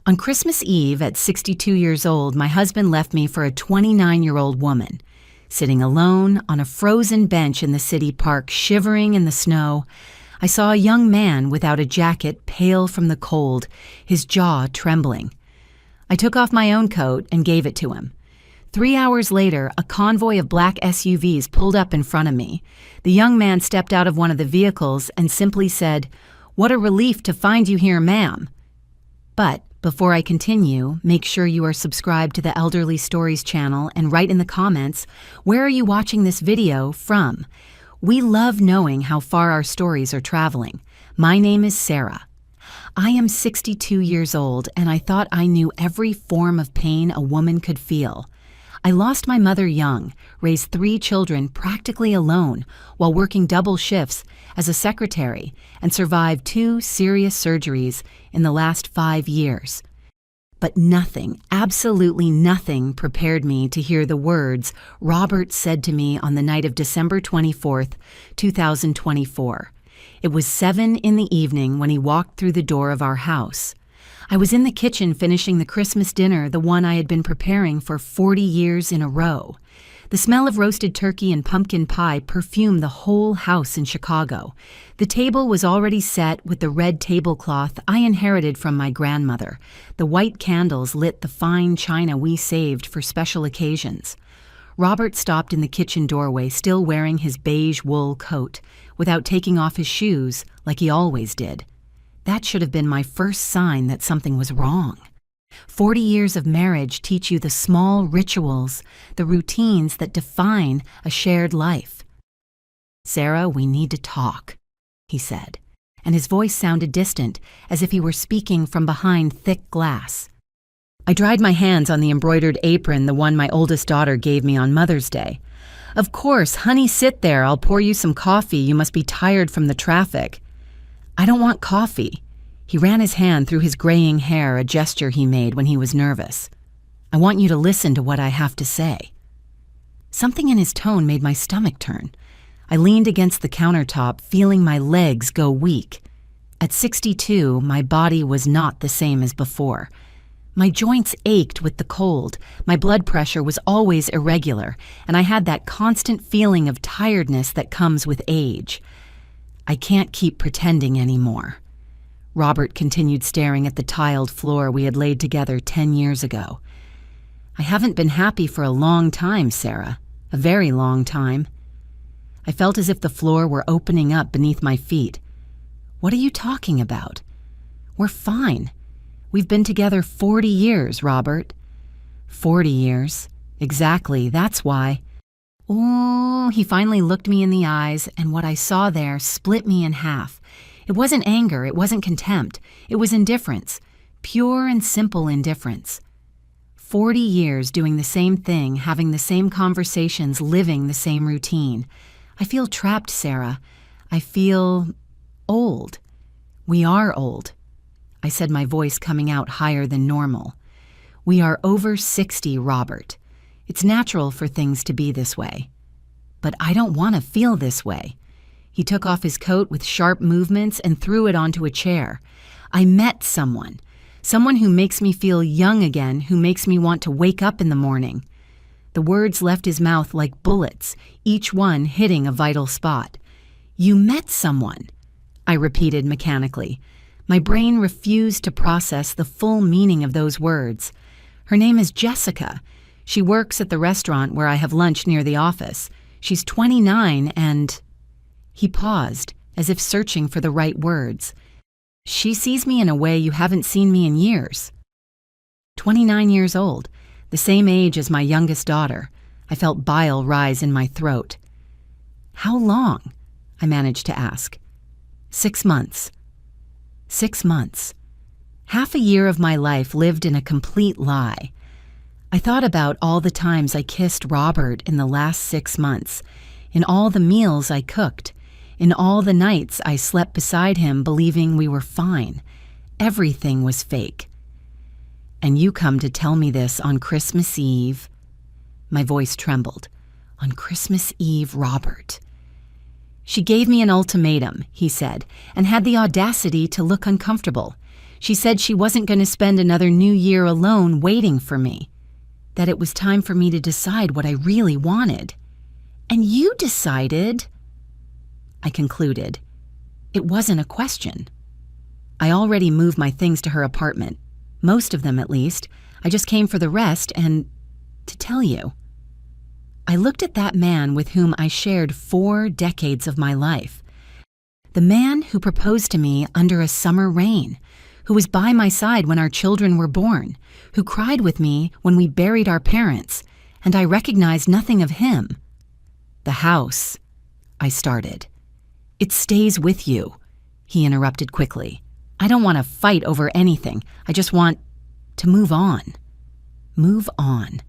On Christmas Eve, at 62 years old, my husband left me for a 29-year-old woman. Sitting alone on a frozen bench in the city park, shivering in the snow, I saw a young man without a jacket, pale from the cold, his jaw trembling. I took off my own coat and gave it to him. 3 hours later, a convoy of black SUVs pulled up in front of me. The young man stepped out of one of the vehicles and simply said, "What a relief to find you here, ma'am." But before I continue, make sure you are subscribed to the Elderly Stories channel and write in the comments, where are you watching this video from? We love knowing how far our stories are traveling. My name is Sarah. I am 62 years old, and I thought I knew every form of pain a woman could feel. I lost my mother young, raised 3 children practically alone while working double shifts as a secretary, and survived 2 serious surgeries in the last 5 years. But nothing, absolutely nothing, prepared me to hear the words Robert said to me on the night of December 24th, 2024. It was 7 in the evening when he walked through the door of our house. I was in the kitchen finishing the Christmas dinner, the one I had been preparing for 40 years in a row. The smell of roasted turkey and pumpkin pie perfumed the whole house in Chicago. The table was already set with the red tablecloth I inherited from my grandmother. The white candles lit the fine china we saved for special occasions. Robert stopped in the kitchen doorway, still wearing his beige wool coat, without taking off his shoes like he always did. That should have been my first sign that something was wrong. 40 years of marriage teach you the small rituals, the routines that define a shared life. "Sarah, we need to talk," he said, and his voice sounded distant, as if he were speaking from behind thick glass. I dried my hands on the embroidered apron, the one my oldest daughter gave me on Mother's Day. "Of course, honey, sit there. I'll pour you some coffee. You must be tired from the traffic." "I don't want coffee." He ran his hand through his graying hair, a gesture he made when he was nervous. "I want you to listen to what I have to say." Something in his tone made my stomach turn. I leaned against the countertop, feeling my legs go weak. At 62, my body was not the same as before. My joints ached with the cold, my blood pressure was always irregular, and I had that constant feeling of tiredness that comes with age. "I can't keep pretending anymore." Robert continued staring at the tiled floor we had laid together 10 years ago. "I haven't been happy for a long time, Sarah. A very long time." I felt as if the floor were opening up beneath my feet. "What are you talking about?" "We're fine. We've been together 40 years, Robert." 40 years. Exactly, that's why. "Oh," he finally looked me in the eyes, and what I saw there split me in half. It wasn't anger, it wasn't contempt, it was indifference, pure and simple indifference. 40 years doing the same thing, having the same conversations, living the same routine. I feel trapped, Sarah. I feel old. We are old. I said, my voice coming out higher than normal. We are over 60, Robert. It's natural for things to be this way. But I don't want to feel this way. He took off his coat with sharp movements and threw it onto a chair. I met someone who makes me feel young again, who makes me want to wake up in the morning. The words left his mouth like bullets, each one hitting a vital spot. You met someone, I repeated mechanically. My brain refused to process the full meaning of those words. Her name is Jessica. She works at the restaurant where I have lunch near the office. She's 29 and... He paused, as if searching for the right words. She sees me in a way you haven't seen me in years. 29 years old, the same age as my youngest daughter. I felt bile rise in my throat. How long? I managed to ask. 6 months. 6 months. Half a year of my life lived in a complete lie. I thought about all the times I kissed Robert in the last 6 months, in all the meals I cooked, in all the nights I slept beside him believing we were fine. Everything was fake. And you come to tell me this on Christmas Eve? My voice trembled. On Christmas Eve, Robert. She gave me an ultimatum, he said, and had the audacity to look uncomfortable. She said she wasn't going to spend another new year alone waiting for me, that it was time for me to decide what I really wanted. And you decided, I concluded. It wasn't a question. I already moved my things to her apartment, most of them at least. I just came for the rest and to tell you. I looked at that man with whom I shared 4 decades of my life. The man who proposed to me under a summer rain, who was by my side when our children were born, who cried with me when we buried our parents, and I recognized nothing of him. The house, I started. It stays with you, he interrupted quickly. I don't want to fight over anything. I just want to move on. Move on.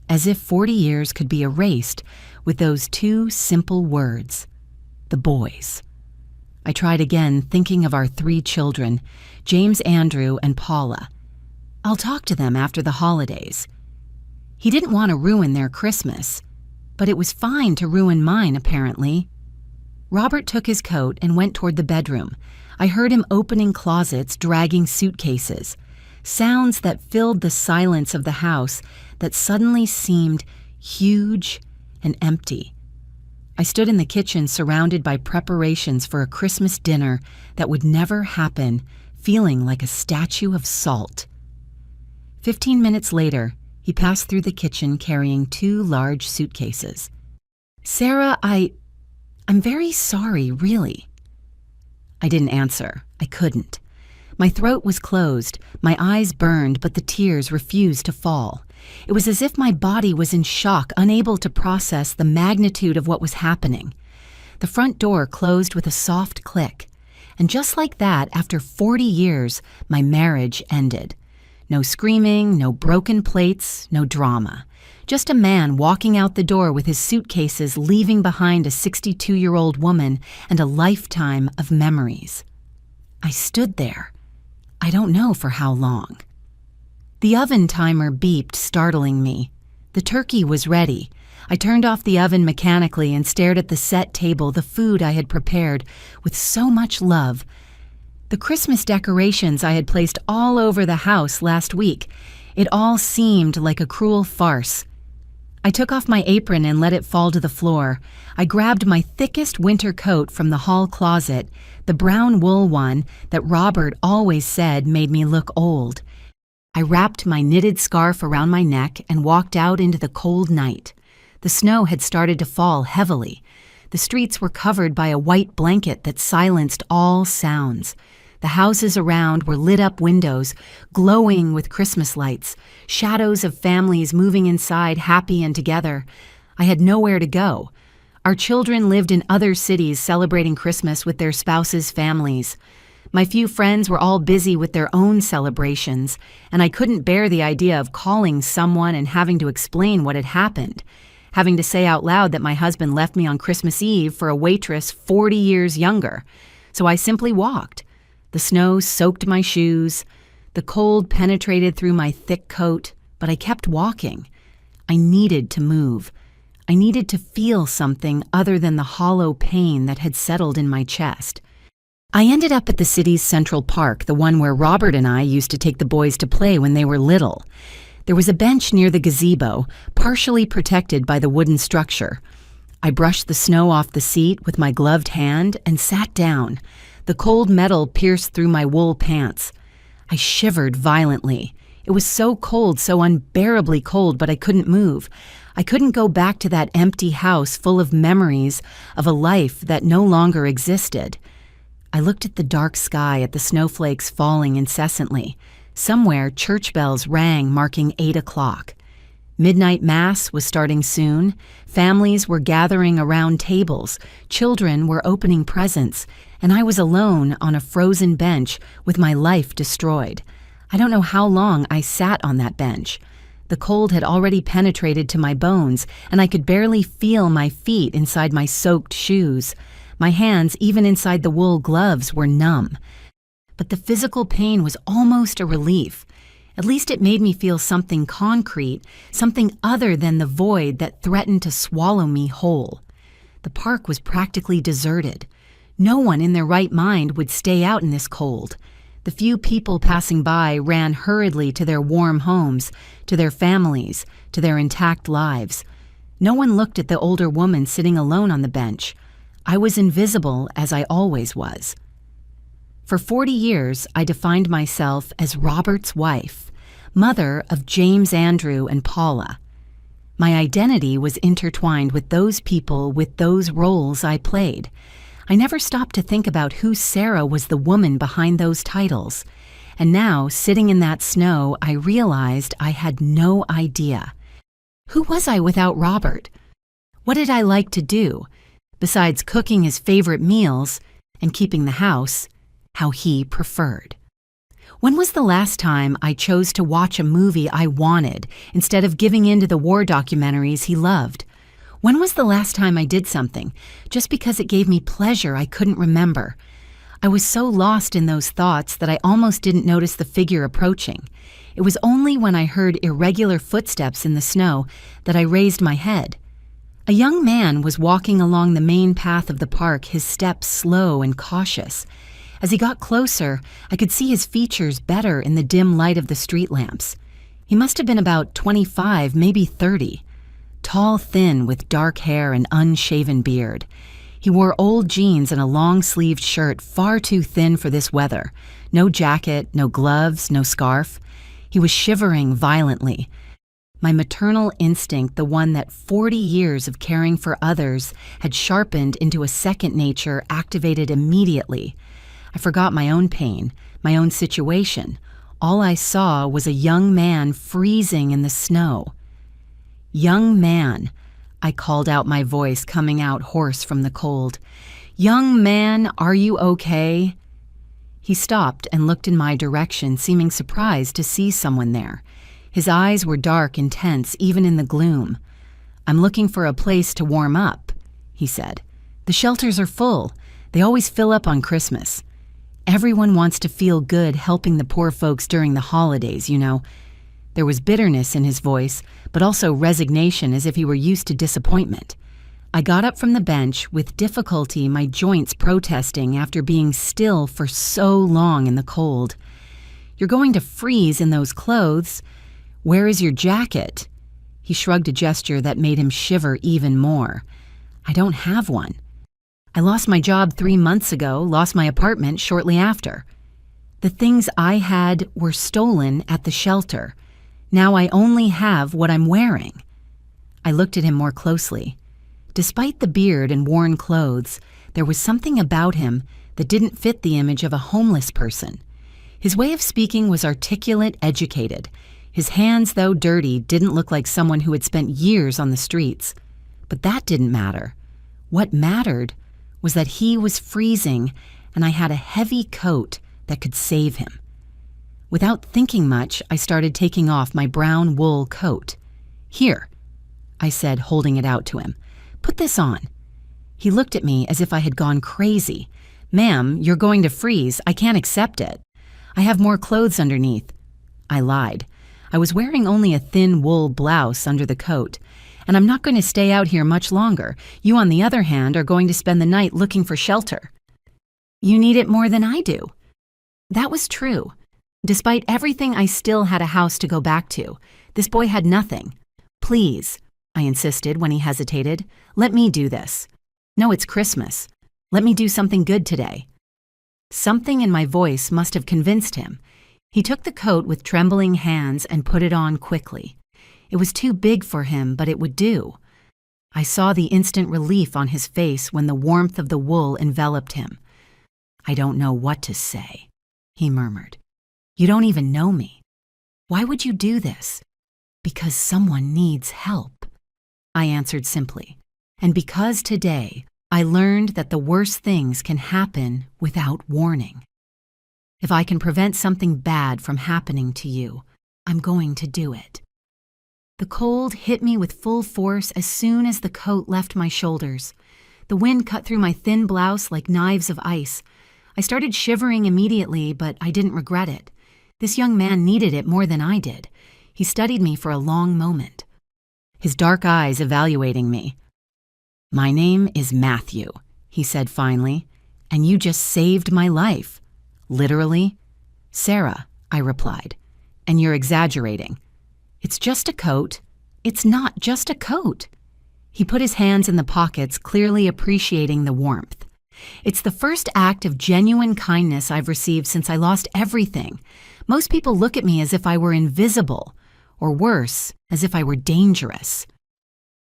As if 40 years could be erased with those 2 simple words. The boys. I tried again, thinking of our 3 children, James, Andrew, and Paula. I'll talk to them after the holidays. He didn't want to ruin their Christmas, but it was fine to ruin mine, apparently. Robert took his coat and went toward the bedroom. I heard him opening closets, dragging suitcases. Sounds that filled the silence of the house that suddenly seemed huge and empty. I stood in the kitchen surrounded by preparations for a Christmas dinner that would never happen, feeling like a statue of salt. 15 minutes later, he passed through the kitchen carrying 2 large suitcases. Sarah, I'm very sorry, really. I didn't answer. I couldn't. My throat was closed, my eyes burned, but the tears refused to fall. It was as if my body was in shock, unable to process the magnitude of what was happening. The front door closed with a soft click, and just like that, after 40 years, my marriage ended. No screaming, no broken plates, no drama. Just a man walking out the door with his suitcases, leaving behind a 62-year-old woman and a lifetime of memories. I stood there. I don't know for how long. The oven timer beeped, startling me. The turkey was ready. I turned off the oven mechanically and stared at the set table, the food I had prepared with so much love. The Christmas decorations I had placed all over the house last week. It all seemed like a cruel farce. I took off my apron and let it fall to the floor. I grabbed my thickest winter coat from the hall closet, the brown wool one that Robert always said made me look old. I wrapped my knitted scarf around my neck and walked out into the cold night. The snow had started to fall heavily. The streets were covered by a white blanket that silenced all sounds. The houses around were lit-up windows, glowing with Christmas lights, shadows of families moving inside, happy and together. I had nowhere to go. Our children lived in other cities celebrating Christmas with their spouses' families. My few friends were all busy with their own celebrations, and I couldn't bear the idea of calling someone and having to explain what had happened, having to say out loud that my husband left me on Christmas Eve for a waitress 40 years younger. So I simply walked. The snow soaked my shoes. The cold penetrated through my thick coat, but I kept walking. I needed to move. I needed to feel something other than the hollow pain that had settled in my chest. I ended up at the city's Central Park, the one where Robert and I used to take the boys to play when they were little. There was a bench near the gazebo, partially protected by the wooden structure. I brushed the snow off the seat with my gloved hand and sat down. The cold metal pierced through my wool pants. I shivered violently. It was so cold, so unbearably cold, but I couldn't move. I couldn't go back to that empty house full of memories of a life that no longer existed. I looked at the dark sky, at the snowflakes falling incessantly. Somewhere, church bells rang, marking 8 o'clock. Midnight Mass was starting soon. Families were gathering around tables. Children were opening presents. And I was alone on a frozen bench with my life destroyed. I don't know how long I sat on that bench. The cold had already penetrated to my bones, and I could barely feel my feet inside my soaked shoes. My hands, even inside the wool gloves, were numb. But the physical pain was almost a relief. At least it made me feel something concrete, something other than the void that threatened to swallow me whole. The park was practically deserted. No one in their right mind would stay out in this cold. The few people passing by ran hurriedly to their warm homes, to their families, to their intact lives. No one looked at the older woman sitting alone on the bench. I was invisible, as I always was. For 40 years, I defined myself as Robert's wife, mother of James, Andrew, and Paula. My identity was intertwined with those people, with those roles I played. I never stopped to think about who Sarah was, the woman behind those titles. And now, sitting in that snow, I realized I had no idea. Who was I without Robert? What did I like to do, besides cooking his favorite meals and keeping the house how he preferred? When was the last time I chose to watch a movie I wanted instead of giving in to the war documentaries he loved? When was the last time I did something just because it gave me pleasure I couldn't remember? I was so lost in those thoughts that I almost didn't notice the figure approaching. It was only when I heard irregular footsteps in the snow that I raised my head. A young man was walking along the main path of the park, his steps slow and cautious. As he got closer, I could see his features better in the dim light of the street lamps. He must have been about 25, maybe 30. Tall, thin, with dark hair and unshaven beard. He wore old jeans and a long-sleeved shirt far too thin for this weather. No jacket, no gloves, no scarf. He was shivering violently. My maternal instinct, the one that 40 years of caring for others had sharpened into a second nature, activated immediately. I forgot my own pain, my own situation. All I saw was a young man freezing in the snow. "Young man," I called out, my voice coming out hoarse from the cold. "Young man, are you okay?" He stopped and looked in my direction, seeming surprised to see someone there. His eyes were dark and tense, even in the gloom. "I'm looking for a place to warm up," he said. "The shelters are full. They always fill up on Christmas. Everyone wants to feel good helping the poor folks during the holidays, you know." There was bitterness in his voice, but also resignation, as if he were used to disappointment. I got up from the bench, with difficulty, my joints protesting after being still for so long in the cold. "You're going to freeze in those clothes. Where is your jacket?" He shrugged, a gesture that made him shiver even more. "I don't have one. I lost my job 3 months ago, lost my apartment shortly after. The things I had were stolen at the shelter. Now I only have what I'm wearing." I looked at him more closely. Despite the beard and worn clothes, there was something about him that didn't fit the image of a homeless person. His way of speaking was articulate, educated. His hands, though dirty, didn't look like someone who had spent years on the streets. But that didn't matter. What mattered was that he was freezing, and I had a heavy coat that could save him. Without thinking much, I started taking off my brown wool coat. "Here," I said, holding it out to him. "Put this on." He looked at me as if I had gone crazy. "Ma'am, you're going to freeze. I can't accept it. I have more clothes underneath." I lied. I was wearing only a thin wool blouse under the coat, and I'm not going to stay out here much longer. You, on the other hand, are going to spend the night looking for shelter. You need it more than I do. That was true. Despite everything, I still had a house to go back to. This boy had nothing. "Please," I insisted when he hesitated, "let me do this. No, it's Christmas. Let me do something good today." Something in my voice must have convinced him. He took the coat with trembling hands and put it on quickly. It was too big for him, but it would do. I saw the instant relief on his face when the warmth of the wool enveloped him. "I don't know what to say," he murmured. "You don't even know me. Why would you do this?" "Because someone needs help," I answered simply. "And because today I learned that the worst things can happen without warning. If I can prevent something bad from happening to you, I'm going to do it." The cold hit me with full force as soon as the coat left my shoulders. The wind cut through my thin blouse like knives of ice. I started shivering immediately, but I didn't regret it. This young man needed it more than I did. He studied me for a long moment, his dark eyes evaluating me. "My name is Matthew," he said finally, "and you just saved my life. Literally "Sarah," I replied, "and you're exaggerating. It's just a coat." "It's not just a coat." He put his hands in the pockets, clearly appreciating the warmth. "It's the first act of genuine kindness I've received since I lost everything. Most people look at me as if I were invisible, or worse, as if I were dangerous."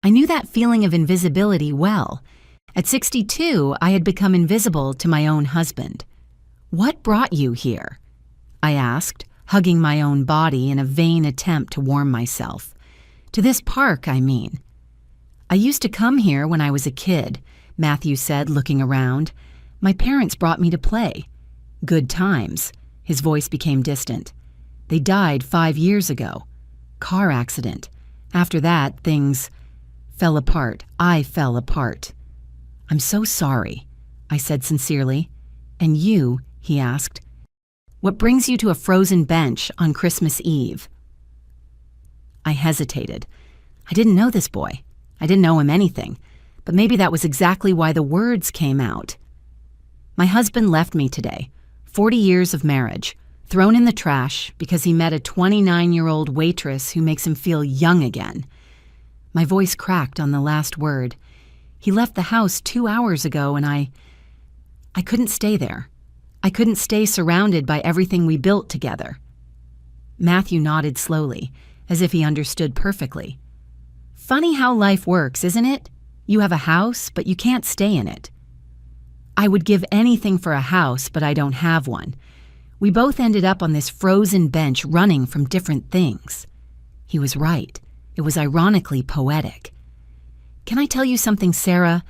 I knew that feeling of invisibility well. At 62, I had become invisible to my own husband. "What brought you here?" I asked, hugging my own body in a vain attempt to warm myself. "To this park, I mean." "I used to come here when I was a kid," Matthew said, looking around. "My parents brought me to play. Good times." His voice became distant. "They died 5 years ago. Car accident. After that, things fell apart. I fell apart." "I'm so sorry," I said sincerely. "And you?" he asked. "What brings you to a frozen bench on Christmas Eve?" I hesitated. I didn't know this boy. I didn't know him anything. But maybe that was exactly why the words came out. "My husband left me today. 40 years of marriage, thrown in the trash because he met a 29-year-old waitress who makes him feel young again." My voice cracked on the last word. "He left the house 2 hours ago and I couldn't stay there. I couldn't stay surrounded by everything we built together." Matthew nodded slowly, as if he understood perfectly. "Funny how life works, isn't it? You have a house, but you can't stay in it." "I would give anything for a house, but I don't have one. We both ended up on this frozen bench running from different things." He was right. It was ironically poetic. "Can I tell you something, Sarah?"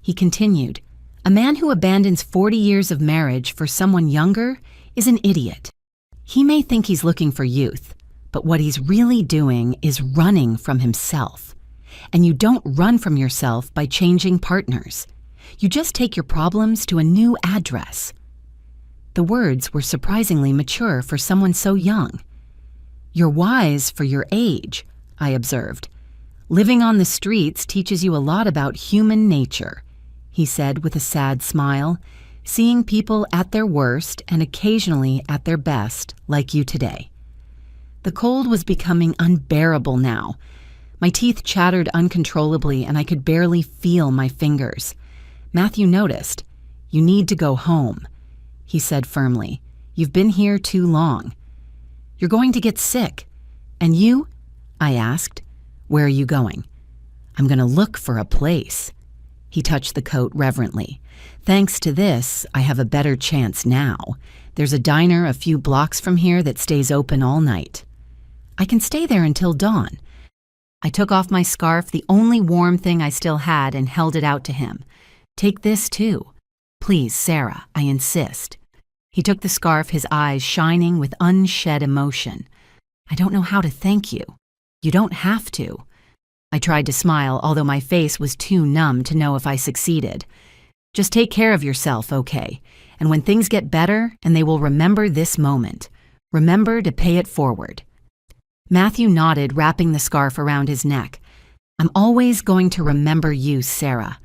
He continued. "A man who abandons 40 years of marriage for someone younger is an idiot. He may think he's looking for youth, but what he's really doing is running from himself. And you don't run from yourself by changing partners. You just take your problems to a new address." The words were surprisingly mature for someone so young. "You're wise for your age," I observed. "Living on the streets teaches you a lot about human nature," he said with a sad smile, "seeing people at their worst and occasionally at their best, like you today." The cold was becoming unbearable now. My teeth chattered uncontrollably and I could barely feel my fingers. Matthew noticed. "You need to go home," he said firmly. "You've been here too long. You're going to get sick." "And you?" I asked. "Where are you going?" "I'm going to look for a place." He touched the coat reverently. "Thanks to this, I have a better chance now. There's a diner a few blocks from here that stays open all night. I can stay there until dawn." I took off my scarf, the only warm thing I still had, and held it out to him. "Take this too. Please, Sarah, I insist." He took the scarf, his eyes shining with unshed emotion. "I don't know how to thank you." "You don't have to." I tried to smile, although my face was too numb to know if I succeeded. "Just take care of yourself, okay? And when things get better, and they will remember this moment, remember to pay it forward." Matthew nodded, wrapping the scarf around his neck. "I'm always going to remember you, Sarah.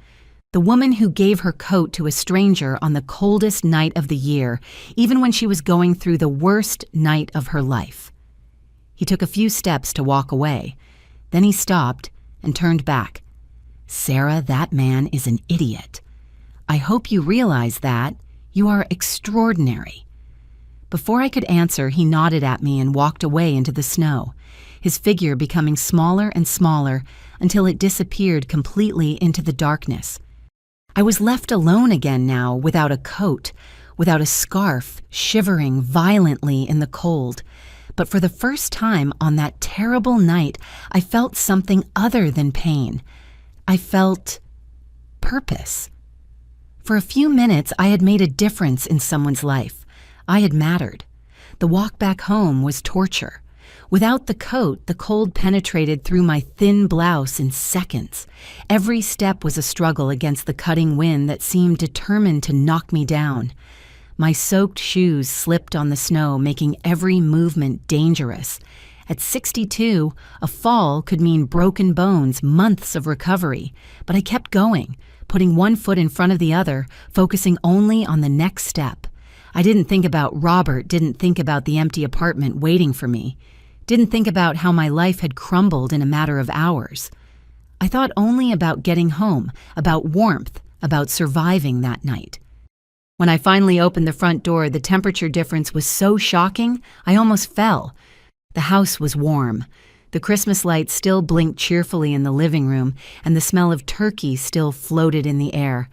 The woman who gave her coat to a stranger on the coldest night of the year, even when she was going through the worst night of her life." He took a few steps to walk away. Then he stopped and turned back. "Sarah, that man is an idiot. I hope you realize that. You are extraordinary." Before I could answer, he nodded at me and walked away into the snow, his figure becoming smaller and smaller until it disappeared completely into the darkness. I was left alone again now, without a coat, without a scarf, shivering violently in the cold. But for the first time on that terrible night, I felt something other than pain. I felt purpose. For a few minutes, I had made a difference in someone's life. I had mattered. The walk back home was torture. Without the coat, the cold penetrated through my thin blouse in seconds. Every step was a struggle against the cutting wind that seemed determined to knock me down. My soaked shoes slipped on the snow, making every movement dangerous. At 62, a fall could mean broken bones, months of recovery. But I kept going, putting one foot in front of the other, focusing only on the next step. I didn't think about Robert, didn't think about the empty apartment waiting for me, didn't think about how my life had crumbled in a matter of hours. I thought only about getting home, about warmth, about surviving that night. When I finally opened the front door, the temperature difference was so shocking, I almost fell. The house was warm. The Christmas lights still blinked cheerfully in the living room, and the smell of turkey still floated in the air.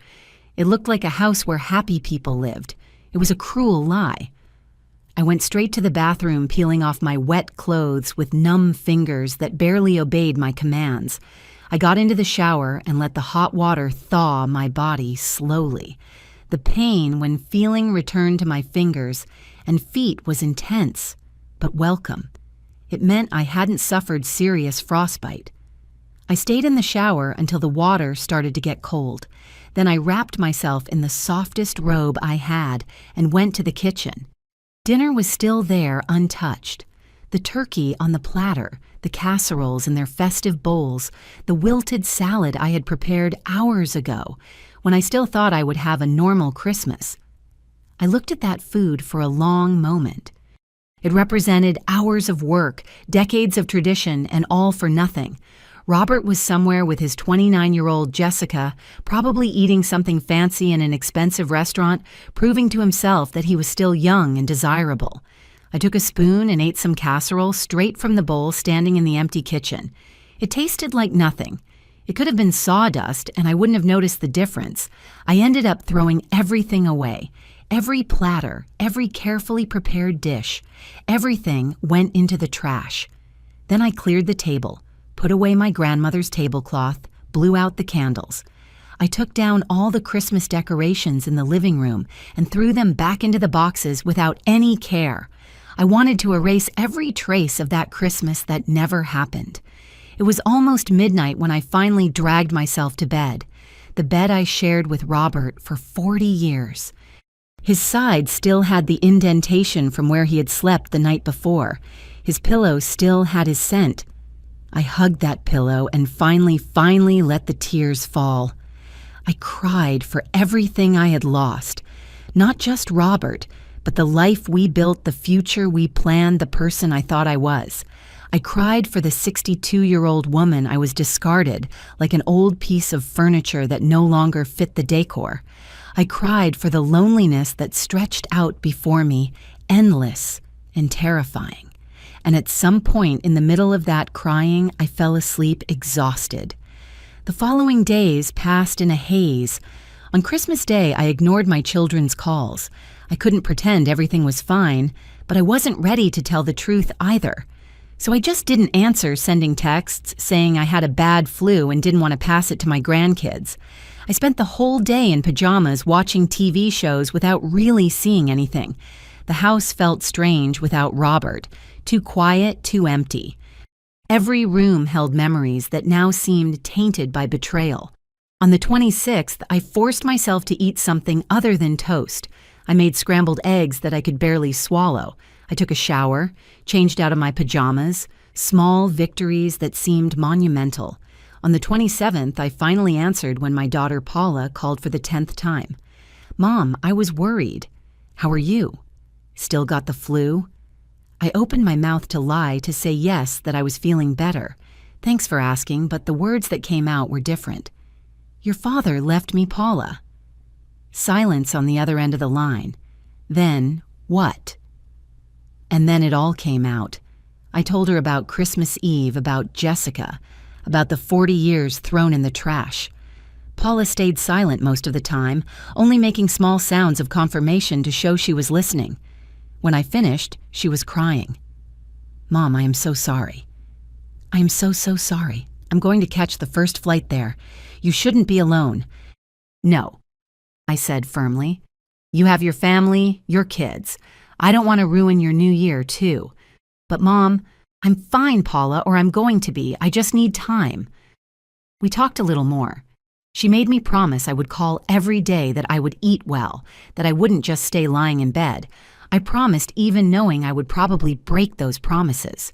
It looked like a house where happy people lived. It was a cruel lie. I went straight to the bathroom, peeling off my wet clothes with numb fingers that barely obeyed my commands. I got into the shower and let the hot water thaw my body slowly. The pain when feeling returned to my fingers and feet was intense, but welcome. It meant I hadn't suffered serious frostbite. I stayed in the shower until the water started to get cold. Then I wrapped myself in the softest robe I had and went to the kitchen. Dinner was still there, untouched. The turkey on the platter, the casseroles in their festive bowls, the wilted salad I had prepared hours ago, when I still thought I would have a normal Christmas. I looked at that food for a long moment. It represented hours of work, decades of tradition, and all for nothing. Robert was somewhere with his 29-year-old Jessica, probably eating something fancy in an expensive restaurant, proving to himself that he was still young and desirable. I took a spoon and ate some casserole straight from the bowl standing in the empty kitchen. It tasted like nothing. It could have been sawdust, and I wouldn't have noticed the difference. I ended up throwing everything away. Every platter, every carefully prepared dish, everything went into the trash. Then I cleared the table, put away my grandmother's tablecloth, blew out the candles. I took down all the Christmas decorations in the living room and threw them back into the boxes without any care. I wanted to erase every trace of that Christmas that never happened. It was almost midnight when I finally dragged myself to bed, the bed I shared with Robert for 40 years. His side still had the indentation from where he had slept the night before. His pillow still had his scent. I hugged that pillow and finally let the tears fall. I cried for everything I had lost. Not just Robert, but the life we built, the future we planned, the person I thought I was. I cried for the 62-year-old woman I was discarded, like an old piece of furniture that no longer fit the decor. I cried for the loneliness that stretched out before me, endless and terrifying. And at some point in the middle of that crying, I fell asleep exhausted. The following days passed in a haze. On Christmas Day, I ignored my children's calls. I couldn't pretend everything was fine, but I wasn't ready to tell the truth either. So I just didn't answer sending texts saying I had a bad flu and didn't want to pass it to my grandkids. I spent the whole day in pajamas watching TV shows without really seeing anything. The house felt strange without Robert, too quiet, too empty. Every room held memories that now seemed tainted by betrayal. On the 26th, I forced myself to eat something other than toast. I made scrambled eggs that I could barely swallow. I took a shower, changed out of my pajamas, small victories that seemed monumental. On the 27th, I finally answered when my daughter Paula called for the 10th time. "Mom, I was worried. How are you? Still got the flu?" I opened my mouth to lie, to say yes, that I was feeling better. "Thanks for asking, but the words that came out were different. Your father left me Paula." Silence on the other end of the line. Then, what? And then it all came out. I told her about Christmas Eve, about Jessica, about the 40 years thrown in the trash. Paula stayed silent most of the time, only making small sounds of confirmation to show she was listening. When I finished, she was crying. "Mom, I am so sorry. I am so sorry. I'm going to catch the first flight there. You shouldn't be alone." "No," I said firmly. "You have your family, your kids. I don't want to ruin your new year, too. But Mom, I'm fine, Paula, or I'm going to be. I just need time." We talked a little more. She made me promise I would call every day, that I would eat well, that I wouldn't just stay lying in bed. I promised, even knowing I would probably break those promises.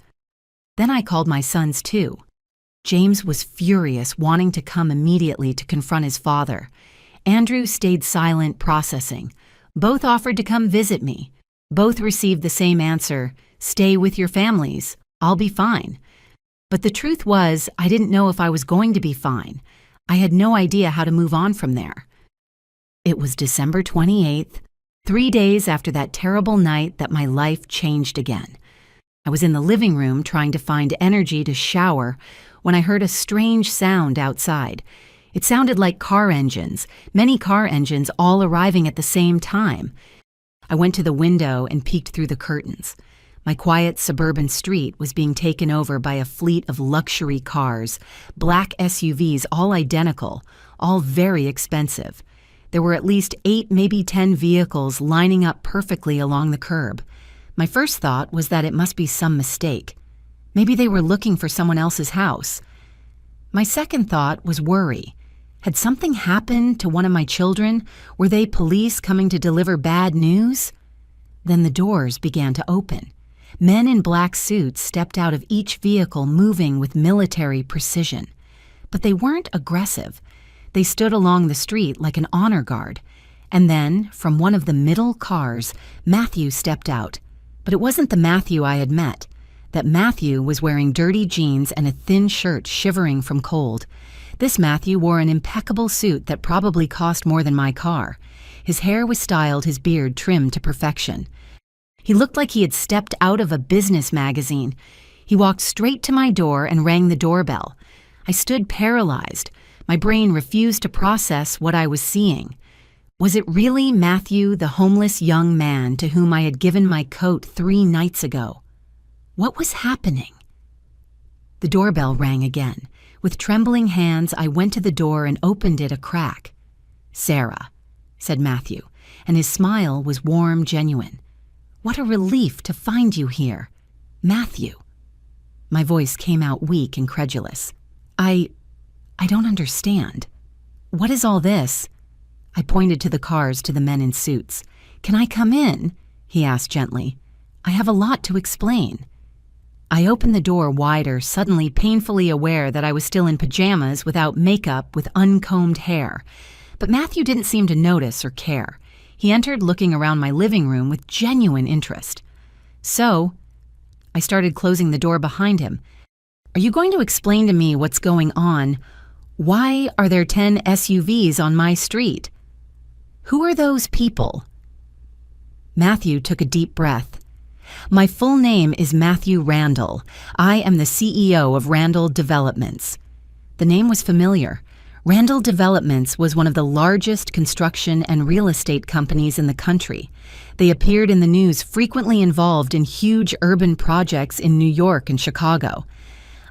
Then I called my sons too. James was furious, wanting to come immediately to confront his father. Andrew stayed silent, processing. Both offered to come visit me. Both received the same answer, "Stay with your families. I'll be fine." But the truth was, I didn't know if I was going to be fine. I had no idea how to move on from there. It was December 28th, 3 days after that terrible night that my life changed again. I was in the living room trying to find energy to shower when I heard a strange sound outside. It sounded like car engines, many car engines all arriving at the same time. I went to the window and peeked through the curtains. My quiet suburban street was being taken over by a fleet of luxury cars, black SUVs, all identical, all very expensive. There were at least 8, maybe 10 vehicles lining up perfectly along the curb. My first thought was that it must be some mistake. Maybe they were looking for someone else's house. My second thought was worry. Had something happened to one of my children? Were they police coming to deliver bad news? Then the doors began to open. Men in black suits stepped out of each vehicle, moving with military precision. But they weren't aggressive. They stood along the street like an honor guard. And then, from one of the middle cars, Matthew stepped out. But it wasn't the Matthew I had met. That Matthew was wearing dirty jeans and a thin shirt, shivering from cold. This Matthew wore an impeccable suit that probably cost more than my car. His hair was styled, his beard trimmed to perfection. He looked like he had stepped out of a business magazine. He walked straight to my door and rang the doorbell. I stood paralyzed. My brain refused to process what I was seeing. Was it really Matthew, the homeless young man to whom I had given my coat 3 nights ago? What was happening? The doorbell rang again. With trembling hands, I went to the door and opened it a crack. "Sarah," said Matthew, and his smile was warm, genuine. "What a relief to find you here. Matthew." My voice came out weak, incredulous. I don't understand. What is all this?" I pointed to the cars, to the men in suits. "Can I come in?" he asked gently. "I have a lot to explain." I opened the door wider, suddenly painfully aware that I was still in pajamas, without makeup, with uncombed hair. But Matthew didn't seem to notice or care. He entered, looking around my living room with genuine interest. "So," I started closing the door behind him, "are you going to explain to me what's going on? Why are there 10 SUVs on my street? Who are those people?" Matthew took a deep breath. "My full name is Matthew Randall. I am the CEO of Randall Developments." The name was familiar. Randall Developments was one of the largest construction and real estate companies in the country. They appeared in the news, frequently involved in huge urban projects in New York and Chicago.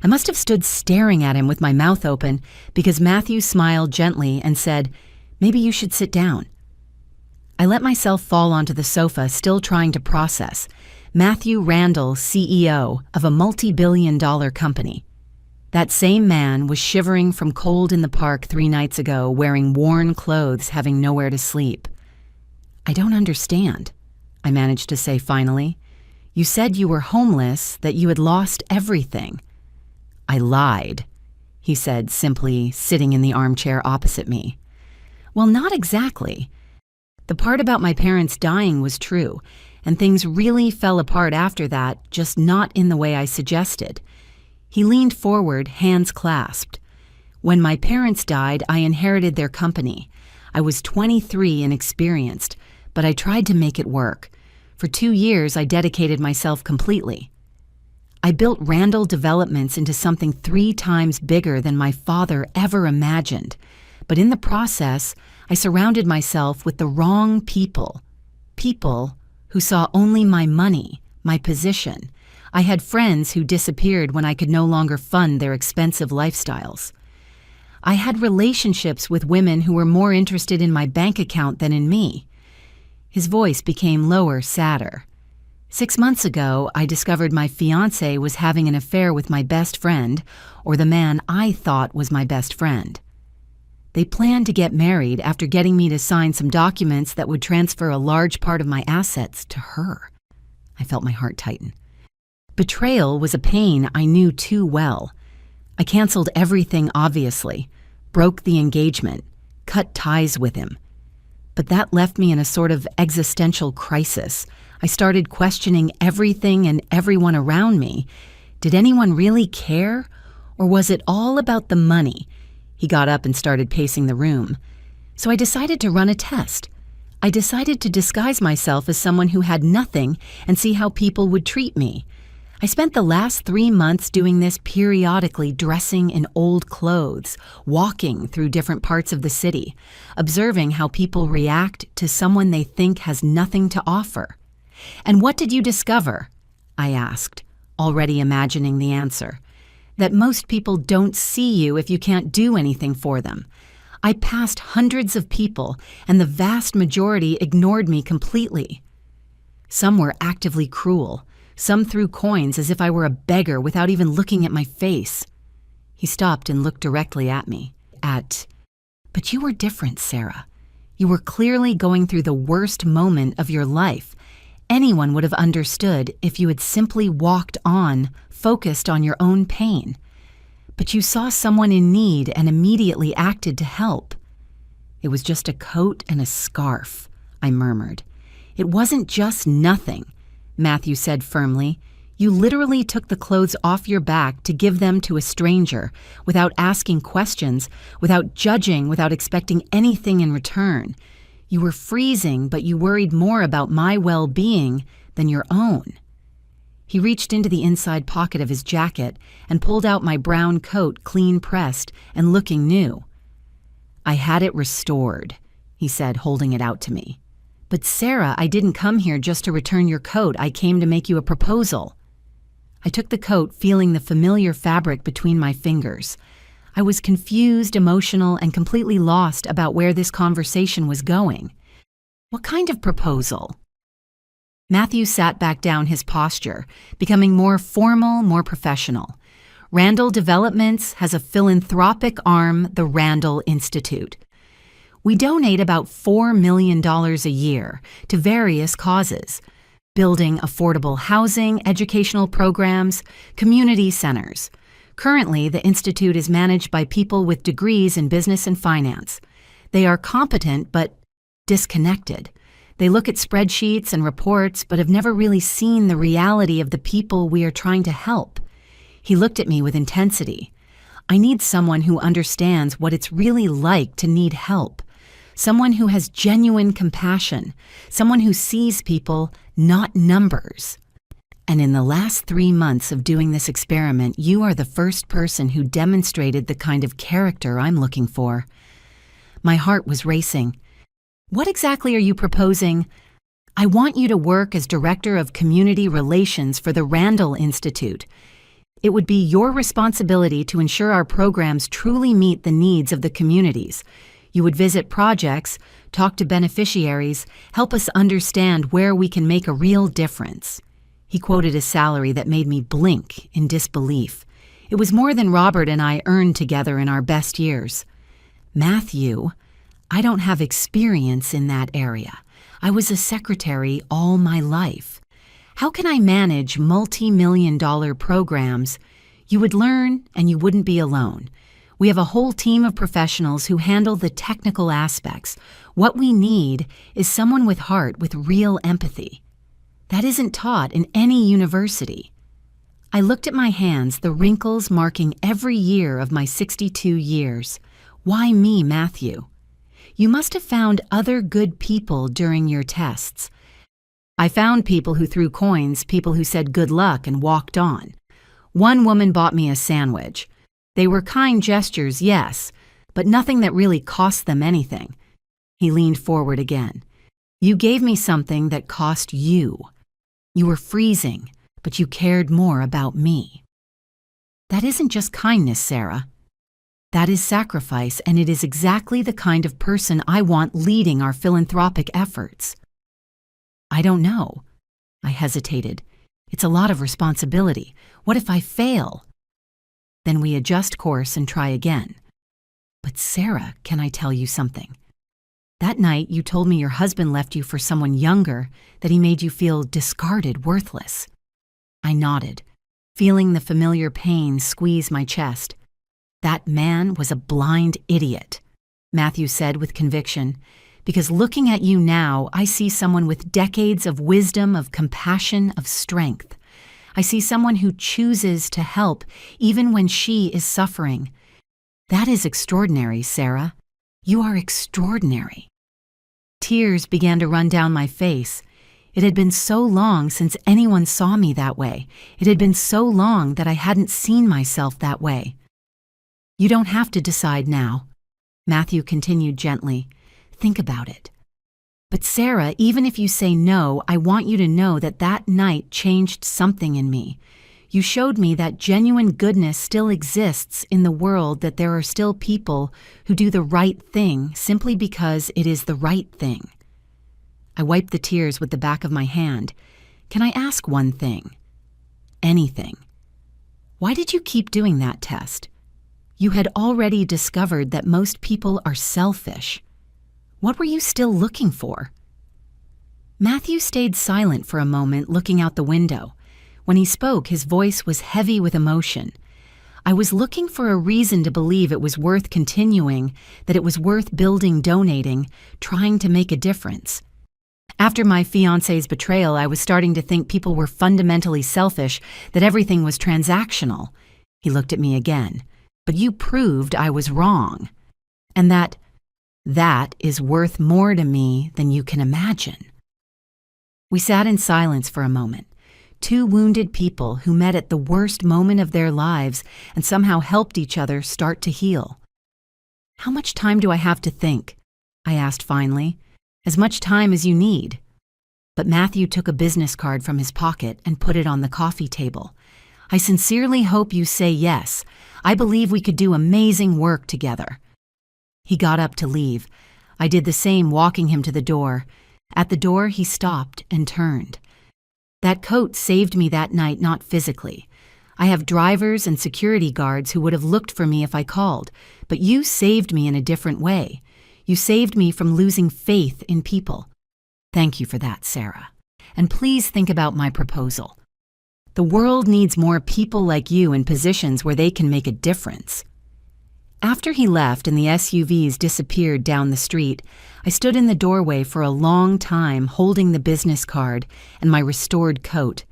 I must have stood staring at him with my mouth open because Matthew smiled gently and said, "Maybe you should sit down." I let myself fall onto the sofa, still trying to process. Matthew Randall, CEO of a multi-billion-dollar company. That same man was shivering from cold in the park 3 nights ago, wearing worn clothes, having nowhere to sleep. "I don't understand," I managed to say finally. "You said you were homeless, that you had lost everything." "I lied," he said simply, sitting in the armchair opposite me. "Well, not exactly. The part about my parents dying was true, and things really fell apart after that, just not in the way I suggested." He leaned forward, hands clasped. "When my parents died, I inherited their company. I was 23 and experienced, but I tried to make it work. For 2 years, I dedicated myself completely. I built Randall Developments into something 3 times bigger than my father ever imagined. But in the process, I surrounded myself with the wrong people. People who saw only my money, my position. I had friends who disappeared when I could no longer fund their expensive lifestyles. I had relationships with women who were more interested in my bank account than in me." His voice became lower, sadder. 6 months ago, I discovered my fiancé was having an affair with my best friend, or the man I thought was my best friend. They planned to get married after getting me to sign some documents that would transfer a large part of my assets to her. I felt my heart tighten. Betrayal was a pain I knew too well. I canceled everything, obviously, broke the engagement, cut ties with him. But that left me in a sort of existential crisis. I started questioning everything and everyone around me. Did anyone really care? Or was it all about the money? He got up and started pacing the room. So I decided to run a test. I decided to disguise myself as someone who had nothing and see how people would treat me. I spent the last 3 months doing this, periodically dressing in old clothes, walking through different parts of the city, observing how people react to someone they think has nothing to offer. "And what did you discover?" I asked, already imagining the answer. "That most people don't see you if you can't do anything for them. I passed hundreds of people, and the vast majority ignored me completely. Some were actively cruel. Some threw coins as if I were a beggar without even looking at my face." He stopped and looked directly at me. But you were different, Sarah. You were clearly going through the worst moment of your life. Anyone would have understood if you had simply walked on, focused on your own pain. But you saw someone in need and immediately acted to help." "It was just a coat and a scarf," I murmured. "It wasn't just nothing," Matthew said firmly. "You literally took the clothes off your back to give them to a stranger, without asking questions, without judging, without expecting anything in return. You were freezing, but you worried more about my well-being than your own." He reached into the inside pocket of his jacket and pulled out my brown coat, clean-pressed and looking new. "I had it restored," he said, holding it out to me. "But Sarah, I didn't come here just to return your coat. I came to make you a proposal." I took the coat, feeling the familiar fabric between my fingers. I was confused, emotional, and completely lost about where this conversation was going. "What kind of proposal?" Matthew sat back down, his posture becoming more formal, more professional. "Randall Developments has a philanthropic arm, the Randall Institute. We donate about $4 million a year to various causes, building affordable housing, educational programs, community centers. Currently, the Institute is managed by people with degrees in business and finance. They are competent but disconnected. They look at spreadsheets and reports but have never really seen the reality of the people we are trying to help." He looked at me with intensity. "I need someone who understands what it's really like to need help. Someone who has genuine compassion. Someone who sees people, not numbers. And in the last 3 months of doing this experiment, you are the first person who demonstrated the kind of character I'm looking for." My heart was racing. "What exactly are you proposing?" "I want you to work as Director of Community Relations for the Randall Institute. It would be your responsibility to ensure our programs truly meet the needs of the communities. You would visit projects, talk to beneficiaries, help us understand where we can make a real difference." He quoted a salary that made me blink in disbelief. It was more than Robert and I earned together in our best years. "Matthew, I don't have experience in that area. I was a secretary all my life. How can I manage multi-million-dollar programs? You would learn and you wouldn't be alone. We have a whole team of professionals who handle the technical aspects. What we need is someone with heart, with real empathy. That isn't taught in any university." I looked at my hands, the wrinkles marking every year of my 62 years. "Why me, Matthew?" "You must have found other good people during your tests." "I found people who threw coins, people who said good luck and walked on. One woman bought me a sandwich. They were kind gestures, yes, but nothing that really cost them anything." He leaned forward again. "You gave me something that cost you. You were freezing, but you cared more about me." "That isn't just kindness, Sarah. That is sacrifice, and it is exactly the kind of person I want leading our philanthropic efforts." "I don't know." I hesitated. "It's a lot of responsibility. What if I fail?" "Then we adjust course and try again." "But Sarah, can I tell you something? That night you told me your husband left you for someone younger, that he made you feel discarded, worthless." I nodded, feeling the familiar pain squeeze my chest. "That man was a blind idiot," Matthew said with conviction. because looking at you now, I see someone with decades of wisdom, of compassion, of strength. I see someone who chooses to help even when she is suffering. That is extraordinary, Sarah. You are extraordinary. Tears began to run down my face. It had been so long since anyone saw me that way. It had been so long that I hadn't seen myself that way. You don't have to decide now, Matthew continued gently. Think about it. But Sarah, even if you say no, I want you to know that that night changed something in me. You showed me that genuine goodness still exists in the world, that there are still people who do the right thing simply because it is the right thing. I wiped the tears with the back of my hand. Can I ask one thing? Anything. Why did you keep doing that test? You had already discovered that most people are selfish. What were you still looking for? Matthew stayed silent for a moment, looking out the window. When he spoke, his voice was heavy with emotion. I was looking for a reason to believe it was worth continuing, that it was worth building, donating, trying to make a difference. After my fiancé's betrayal, I was starting to think people were fundamentally selfish, that everything was transactional. He looked at me again. But you proved I was wrong, and that is worth more to me than you can imagine. We sat in silence for a moment, two wounded people who met at the worst moment of their lives and somehow helped each other start to heal. How much time do I have to think? I asked finally. As much time as you need. But Matthew took a business card from his pocket and put it on the coffee table. I sincerely hope you say yes. I believe we could do amazing work together. He got up to leave. I did the same, walking him to the door. At the door, he stopped and turned. That coat saved me that night, not physically. I have drivers and security guards who would have looked for me if I called, but you saved me in a different way. You saved me from losing faith in people. Thank you for that, Sarah. And please think about my proposal. The world needs more people like you in positions where they can make a difference. After he left and the SUVs disappeared down the street, I stood in the doorway for a long time, holding the business card and my restored coat.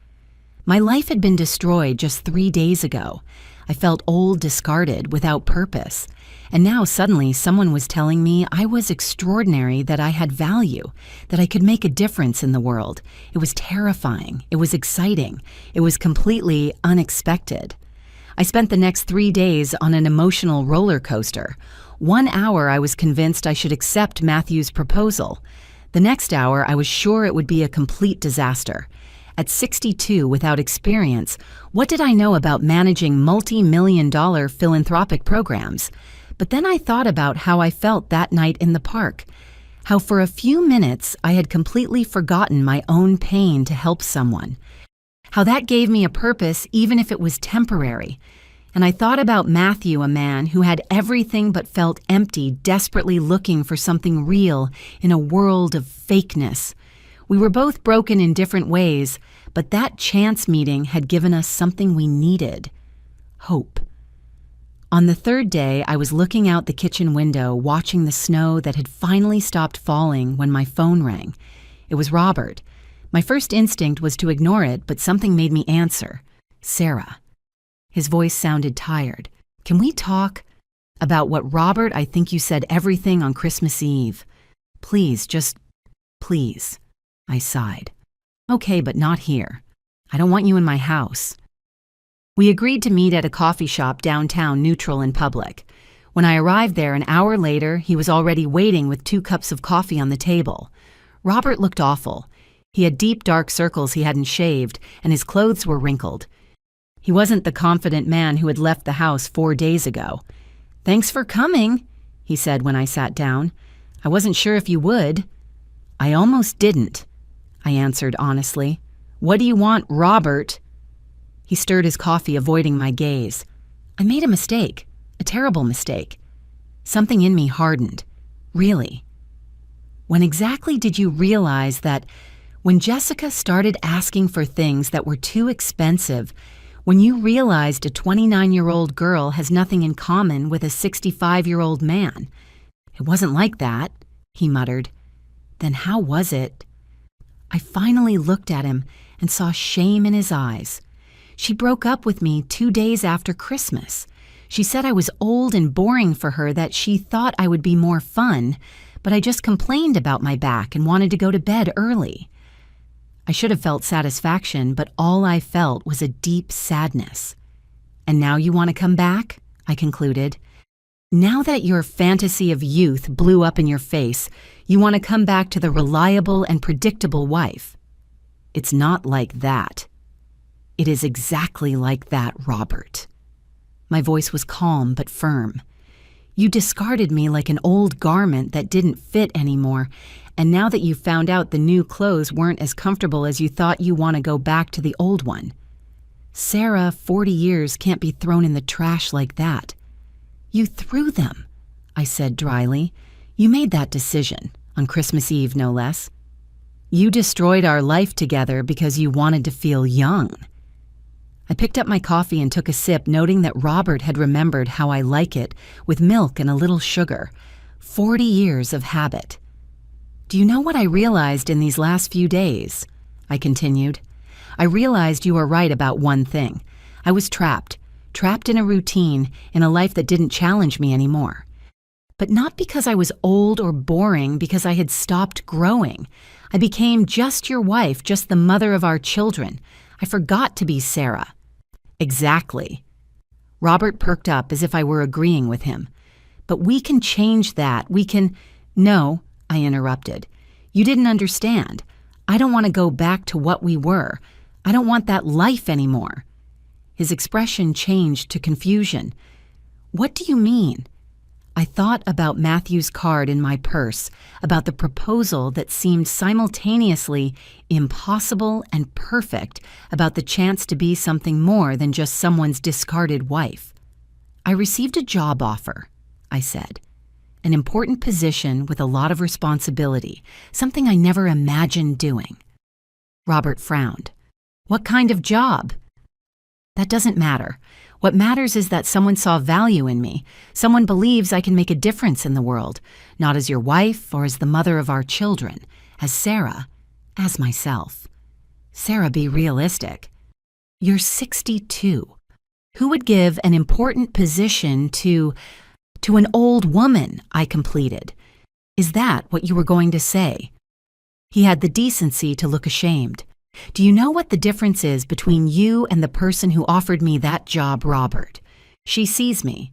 My life had been destroyed just 3 days ago. I felt old, discarded, without purpose. And now suddenly someone was telling me I was extraordinary, that I had value, that I could make a difference in the world. It was terrifying. It was exciting. It was completely unexpected. I spent the next 3 days on an emotional roller coaster. 1 hour I was convinced I should accept Matthew's proposal. The next hour I was sure it would be a complete disaster. At 62, without experience, what did I know about managing multi-million-dollar philanthropic programs? But then I thought about how I felt that night in the park, how for a few minutes I had completely forgotten my own pain to help someone, how that gave me a purpose even if it was temporary. And I thought about Matthew, a man who had everything but felt empty, desperately looking for something real in a world of fakeness. We were both broken in different ways, but that chance meeting had given us something we needed: hope. On the 3rd day, I was looking out the kitchen window, watching the snow that had finally stopped falling when my phone rang. It was Robert. My first instinct was to ignore it, but something made me answer. Sarah. His voice sounded tired. Can we talk? About what, Robert? I think you said everything on Christmas Eve. Please, just please. I sighed. Okay, but not here. I don't want you in my house. We agreed to meet at a coffee shop downtown, neutral and public. When I arrived there an hour later, he was already waiting with 2 cups of coffee on the table. Robert looked awful. He had deep, dark circles he hadn't shaved, and his clothes were wrinkled. He wasn't the confident man who had left the house 4 days ago. Thanks for coming, he said when I sat down. I wasn't sure if you would. I almost didn't, I answered honestly. What do you want, Robert? He stirred his coffee, avoiding my gaze. I made a mistake, a terrible mistake. Something in me hardened. Really? When exactly did you realize that when Jessica started asking for things that were too expensive, when you realized a 29-year-old girl has nothing in common with a 65-year-old man? It wasn't like that, he muttered. Then how was it? I finally looked at him and saw shame in his eyes. She broke up with me 2 days after Christmas. She said I was old and boring for her, that she thought I would be more fun, but I just complained about my back and wanted to go to bed early. I should have felt satisfaction, but all I felt was a deep sadness. And now you want to come back? I concluded. Now that your fantasy of youth blew up in your face, you want to come back to the reliable and predictable wife. It's not like that. It is exactly like that, Robert. My voice was calm but firm. You discarded me like an old garment that didn't fit anymore, and now that you found out the new clothes weren't as comfortable as you thought, you want to go back to the old one. Sarah, 40 years, can't be thrown in the trash like that. You threw them, I said dryly. You made that decision, on Christmas Eve no less. You destroyed our life together because you wanted to feel young. I picked up my coffee and took a sip, noting that Robert had remembered how I like it, with milk and a little sugar. 40 years of habit. Do you know what I realized in these last few days? I continued. I realized you were right about one thing. I was trapped in a routine, in a life that didn't challenge me anymore. But not because I was old or boring, because I had stopped growing. I became just your wife, just the mother of our children. I forgot to be Sarah. Exactly. Robert perked up as if I were agreeing with him. But we can change that. We can... No, I interrupted. You didn't understand. I don't want to go back to what we were. I don't want that life anymore. His expression changed to confusion. What do you mean? I thought about Matthew's card in my purse, about the proposal that seemed simultaneously impossible and perfect, about the chance to be something more than just someone's discarded wife. I received a job offer, I said. An important position with a lot of responsibility, something I never imagined doing. Robert frowned. What kind of job? That doesn't matter. What matters is that someone saw value in me. Someone believes I can make a difference in the world, not as your wife or as the mother of our children, as Sarah, as myself. Sarah, be realistic. You're 62. Who would give an important position to an old woman? I completed. Is that what you were going to say? He had the decency to look ashamed. Do you know what the difference is between you and the person who offered me that job, Robert? She sees me.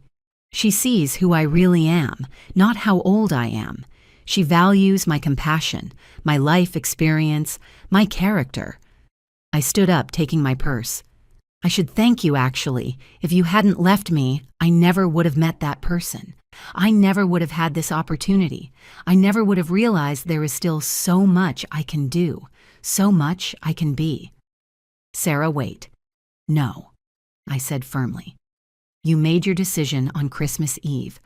She sees who I really am, not how old I am. She values my compassion, my life experience, my character. I stood up, taking my purse. I should thank you, actually. If you hadn't left me, I never would have met that person. I never would have had this opportunity. I never would have realized there is still so much I can do. So much I can be. Sarah, wait. No, I said firmly. You made your decision on Christmas Eve.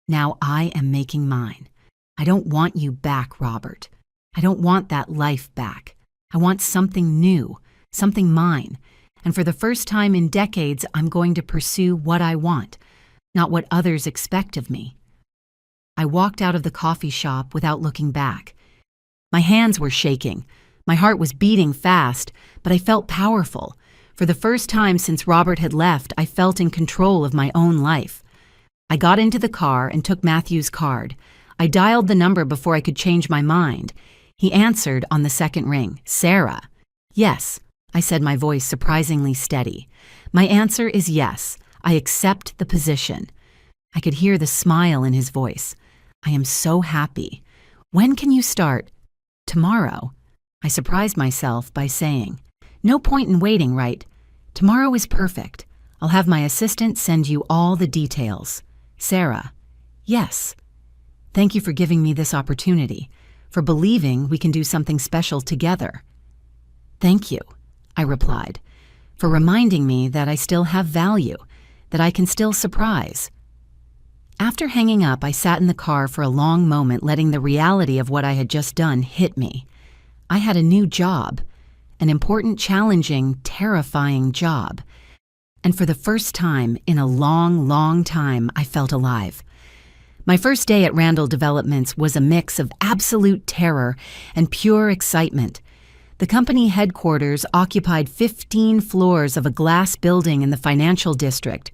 Now I am making mine. I don't want you back, Robert. I don't want that life back. I want something new, something mine. And for the first time in decades, I'm going to pursue what I want, not what others expect of me. I walked out of the coffee shop without looking back. My hands were shaking. My heart was beating fast, but I felt powerful. For the first time since Robert had left, I felt in control of my own life. I got into the car and took Matthew's card. I dialed the number before I could change my mind. He answered on the second ring. Sarah. Yes, I said, my voice surprisingly steady. My answer is yes. I accept the position. I could hear the smile in his voice. I am so happy. When can you start? Tomorrow. I surprised myself by saying, no point in waiting, right? Tomorrow is perfect. I'll have my assistant send you all the details. Sarah. Yes. Thank you for giving me this opportunity, for believing we can do something special together. Thank you, I replied, for reminding me that I still have value, that I can still surprise. After hanging up, I sat in the car for a long moment, letting the reality of what I had just done hit me. I had a new job, an important, challenging, terrifying job. And for the first time in a long, long time, I felt alive. My first day at Randall Developments was a mix of absolute terror and pure excitement. The company headquarters occupied 15 floors of a glass building in the financial district.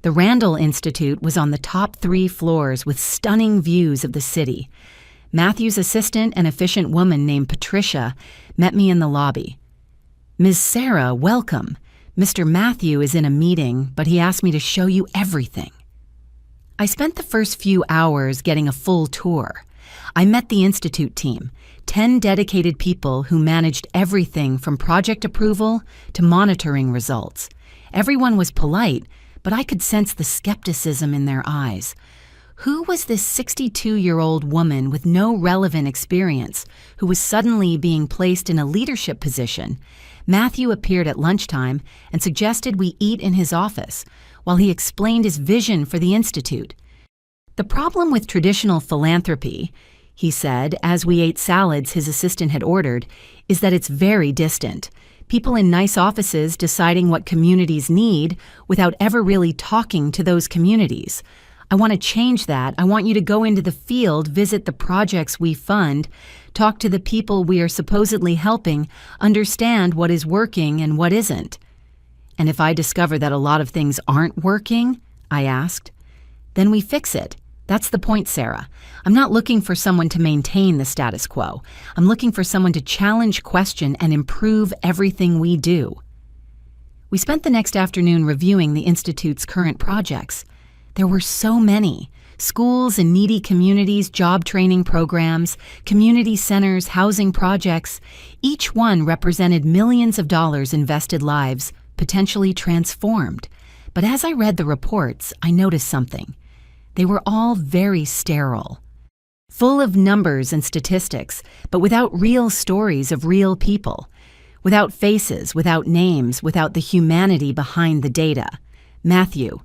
The Randall Institute was on the top 3 floors with stunning views of the city. Matthew's assistant, an efficient woman named Patricia, met me in the lobby. "Ms. Sarah, welcome. Mr. Matthew is in a meeting, but he asked me to show you everything." I spent the first few hours getting a full tour. I met the Institute team, 10 dedicated people who managed everything from project approval to monitoring results. Everyone was polite, but I could sense the skepticism in their eyes. Who was this 62-year-old woman with no relevant experience who was suddenly being placed in a leadership position? Matthew appeared at lunchtime and suggested we eat in his office while he explained his vision for the Institute. "The problem with traditional philanthropy," he said as we ate salads his assistant had ordered, "is that it's very distant. People in nice offices deciding what communities need without ever really talking to those communities. I want to change that. I want you to go into the field, visit the projects we fund, talk to the people we are supposedly helping, understand what is working and what isn't." "And if I discover that a lot of things aren't working?" I asked. "Then we fix it. That's the point, Sarah. I'm not looking for someone to maintain the status quo. I'm looking for someone to challenge, question, and improve everything we do." We spent the next afternoon reviewing the Institute's current projects. There were so many: schools in needy communities, job training programs, community centers, housing projects. Each one represented millions of dollars invested lives, potentially transformed. But as I read the reports, I noticed something. They were all very sterile, full of numbers and statistics, but without real stories of real people, without faces, without names, without the humanity behind the data. "Matthew,"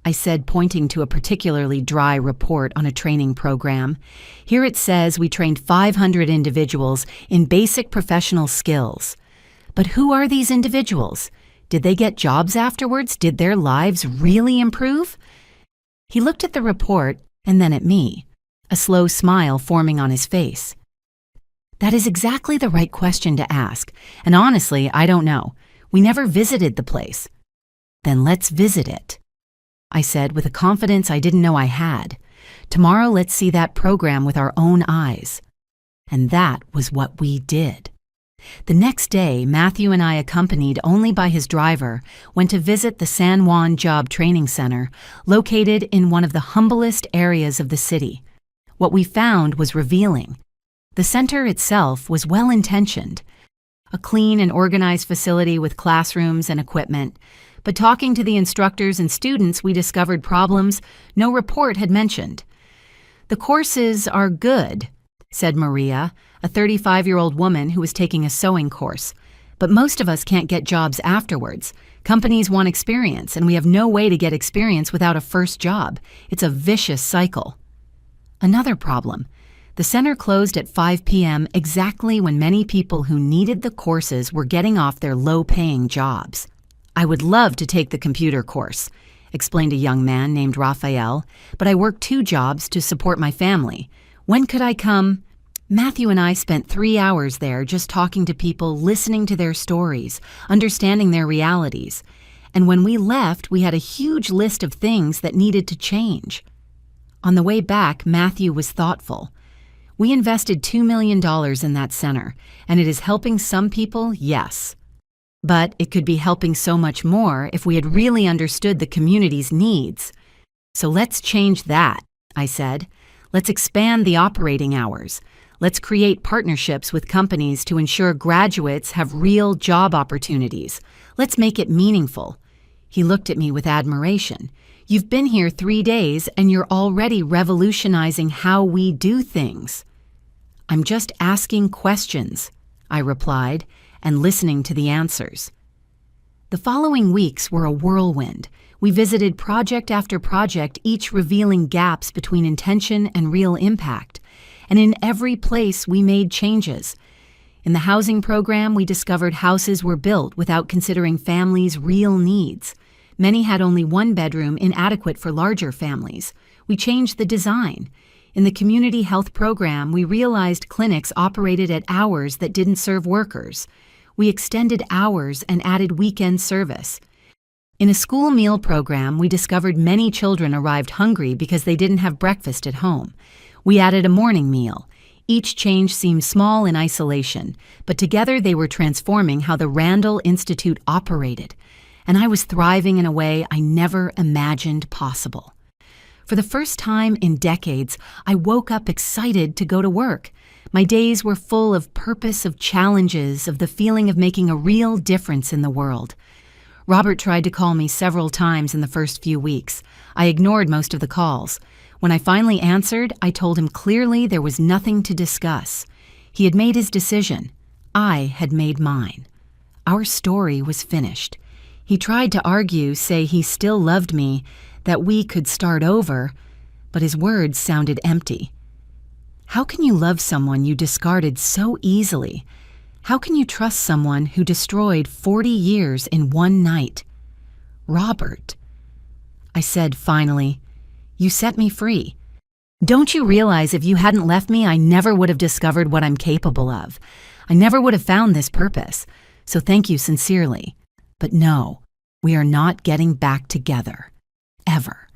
I said, pointing to a particularly dry report on a training program, "here it says we trained 500 individuals in basic professional skills. But who are these individuals? Did they get jobs afterwards? Did their lives really improve?" He looked at the report and then at me, a slow smile forming on his face. "That is exactly the right question to ask, and honestly, I don't know. We never visited the place." "Then let's visit it," I said with a confidence I didn't know I had. "Tomorrow let's see that program with our own eyes." And that was what we did. The next day, Matthew and I, accompanied only by his driver, went to visit the San Juan Job Training Center, located in one of the humblest areas of the city. What we found was revealing. The center itself was well-intentioned, a clean and organized facility with classrooms and equipment. But talking to the instructors and students, we discovered problems no report had mentioned. "The courses are good," said Maria, a 35-year-old woman who was taking a sewing course. "But most of us can't get jobs afterwards. Companies want experience, and we have no way to get experience without a first job. It's a vicious cycle." Another problem: the center closed at 5 p.m. exactly when many people who needed the courses were getting off their low-paying jobs. "I would love to take the computer course," explained a young man named Raphael, "but I work 2 jobs to support my family. When could I come?" Matthew and I spent 3 hours there just talking to people, listening to their stories, understanding their realities. And when we left, we had a huge list of things that needed to change. On the way back, Matthew was thoughtful. "We invested $2 million in that center, and it is helping some people, yes. But it could be helping so much more if we had really understood the community's needs. So let's change that," I said. "Let's expand the operating hours. Let's create partnerships with companies to ensure graduates have real job opportunities. Let's make it meaningful." He looked at me with admiration. "You've been here 3 days and you're already revolutionizing how we do things." "I'm just asking questions," I replied, and listening to the answers. The following weeks were a whirlwind. We visited project after project, each revealing gaps between intention and real impact. And in every place, we made changes. In the housing program, we discovered houses were built without considering families' real needs. Many had only one bedroom, inadequate for larger families. We changed the design. In the community health program, we realized clinics operated at hours that didn't serve workers. We extended hours and added weekend service. In a school meal program, we discovered many children arrived hungry because they didn't have breakfast at home. We added a morning meal. Each change seemed small in isolation, but together they were transforming how the Randall Institute operated. And I was thriving in a way I never imagined possible. For the first time in decades, I woke up excited to go to work. My days were full of purpose, of challenges, of the feeling of making a real difference in the world. Robert tried to call me several times in the first few weeks. I ignored most of the calls. When I finally answered, I told him clearly there was nothing to discuss. He had made his decision. I had made mine. Our story was finished. He tried to argue, say he still loved me, that we could start over, but his words sounded empty. How can you love someone you discarded so easily? How can you trust someone who destroyed 40 years in one night? Robert, I said finally, you set me free. Don't you realize if you hadn't left me, I never would have discovered what I'm capable of. I never would have found this purpose. So thank you sincerely. But no, we are not getting back together. Ever.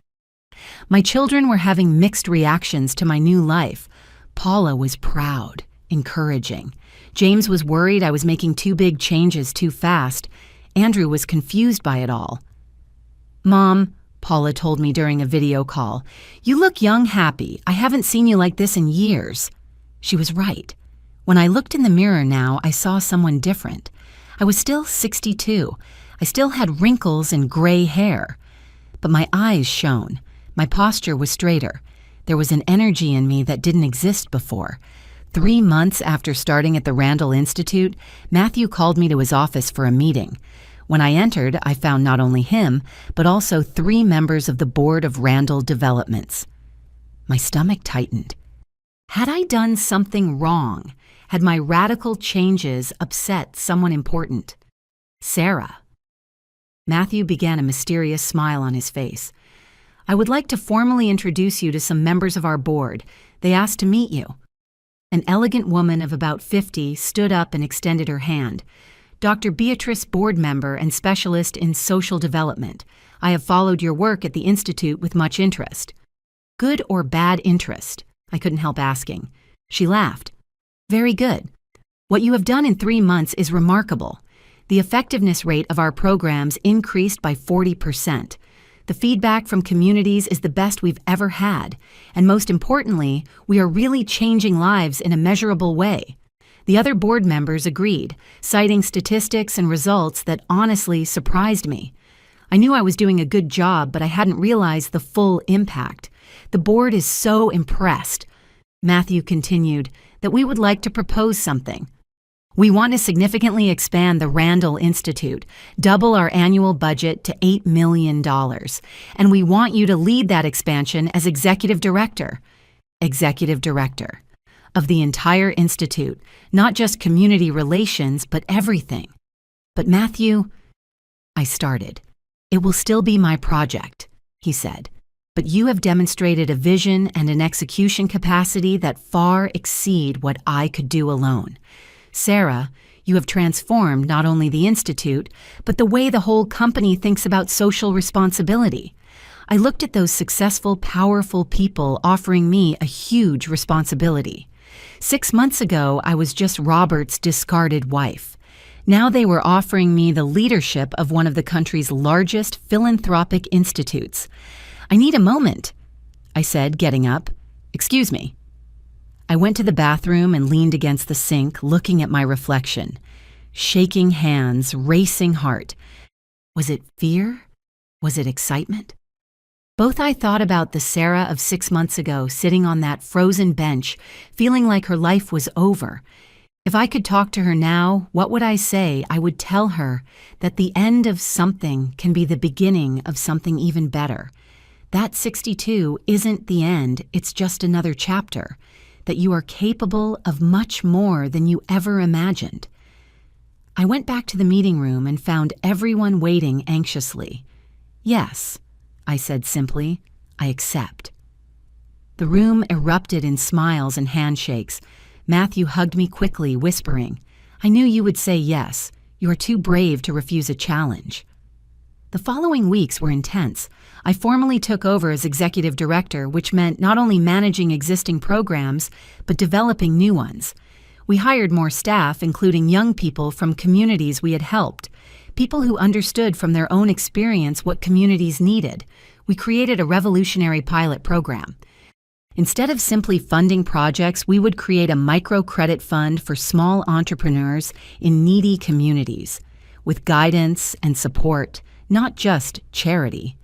My children were having mixed reactions to my new life. Paula was proud, encouraging. James was worried I was making too big changes too fast. Andrew was confused by it all. Mom, Paula told me during a video call, you look young, happy. I haven't seen you like this in years. She was right. When I looked in the mirror now, I saw someone different. I was still 62. I still had wrinkles and gray hair. But my eyes shone. My posture was straighter. There was an energy in me that didn't exist before. 3 months after starting at the Randall Institute, Matthew called me to his office for a meeting. When I entered, I found not only him, but also 3 members of the board of Randall Developments. My stomach tightened. Had I done something wrong? Had my radical changes upset someone important? Sarah. Matthew began a mysterious smile on his face. I would like to formally introduce you to some members of our board. They asked to meet you. An elegant woman of about 50 stood up and extended her hand. Dr. Beatrice, board member and specialist in social development. I have followed your work at the Institute with much interest. Good or bad interest? I couldn't help asking. She laughed. Very good. What you have done in 3 months is remarkable. The effectiveness rate of our programs increased by 40%. The feedback from communities is the best we've ever had. And most importantly, we are really changing lives in a measurable way. The other board members agreed, citing statistics and results that honestly surprised me. I knew I was doing a good job, but I hadn't realized the full impact. The board is so impressed, Matthew continued, that we would like to propose something. We want to significantly expand the Randall Institute, double our annual budget to $8 million, and we want you to lead that expansion as executive director. Executive director. Of the entire institute, not just community relations, but everything. But Matthew, I started. It will still be my project, he said, but you have demonstrated a vision and an execution capacity that far exceed what I could do alone. Sarah, you have transformed not only the Institute, but the way the whole company thinks about social responsibility. I looked at those successful, powerful people offering me a huge responsibility. 6 months ago, I was just Robert's discarded wife. Now they were offering me the leadership of one of the country's largest philanthropic institutes. I need a moment, I said, getting up. Excuse me. I went to the bathroom and leaned against the sink, looking at my reflection. Shaking hands, racing heart. Was it fear? Was it excitement? Both I thought about the Sarah of 6 months ago, sitting on that frozen bench, feeling like her life was over. If I could talk to her now, what would I say? I would tell her that the end of something can be the beginning of something even better. That 62 isn't the end, it's just another chapter. That you are capable of much more than you ever imagined. I went back to the meeting room and found everyone waiting anxiously. "Yes," I said simply. "I accept." The room erupted in smiles and handshakes. Matthew hugged me quickly, whispering, "I knew you would say yes. You are too brave to refuse a challenge." The following weeks were intense. I formally took over as executive director, which meant not only managing existing programs, but developing new ones. We hired more staff, including young people from communities we had helped, people who understood from their own experience what communities needed. We created a revolutionary pilot program. Instead of simply funding projects, we would create a microcredit fund for small entrepreneurs in needy communities, with guidance and support, not just charity.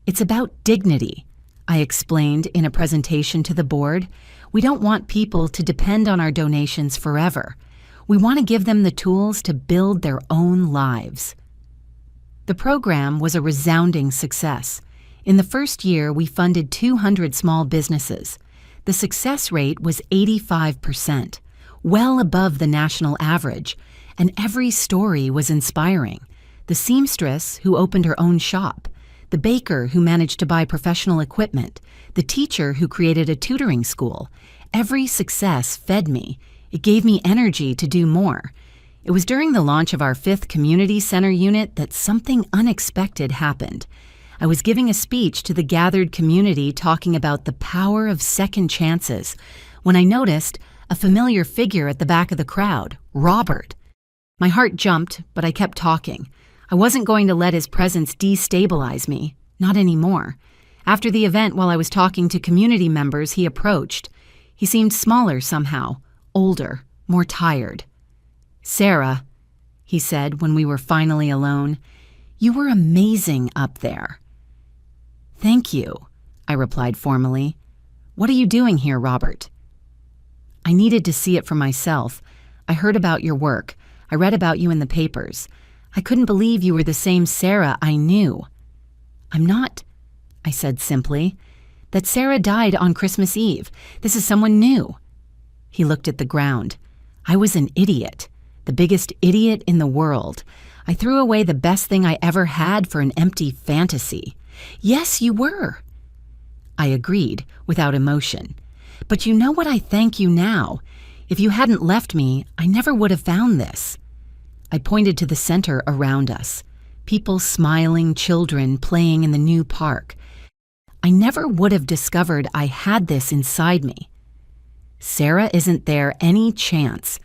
"It's about dignity," I explained in a presentation to the board. "We don't want people to depend on our donations forever. We want to give them the tools to build their own lives." The program was a resounding success. In the first year, we funded 200 small businesses. The success rate was 85%, well above the national average, and every story was inspiring. The seamstress who opened her own shop, the baker who managed to buy professional equipment, the teacher who created a tutoring school. Every success fed me. It gave me energy to do more. It was during the launch of our 5th community center unit that something unexpected happened. I was giving a speech to the gathered community talking about the power of second chances when I noticed a familiar figure at the back of the crowd, Robert. My heart jumped, but I kept talking. I wasn't going to let his presence destabilize me, not anymore. After the event, while I was talking to community members, he approached. He seemed smaller somehow, older, more tired. "Sarah," he said when we were finally alone, "you were amazing up there." "Thank you," I replied formally. "What are you doing here, Robert?" "I needed to see it for myself. I heard about your work. I read about you in the papers. I couldn't believe you were the same Sarah I knew." "I'm not," I said simply. "That Sarah died on Christmas Eve. This is someone new." He looked at the ground. I was an idiot, the biggest idiot in the world. I threw away the best thing I ever had for an empty fantasy. "Yes, you were." I agreed, without emotion. "But you know what? I thank you now. If you hadn't left me, I never would have found this." I pointed to the center around us. People smiling, children playing in the new park. I never would have discovered I had this inside me. "Sarah isn't there any chance."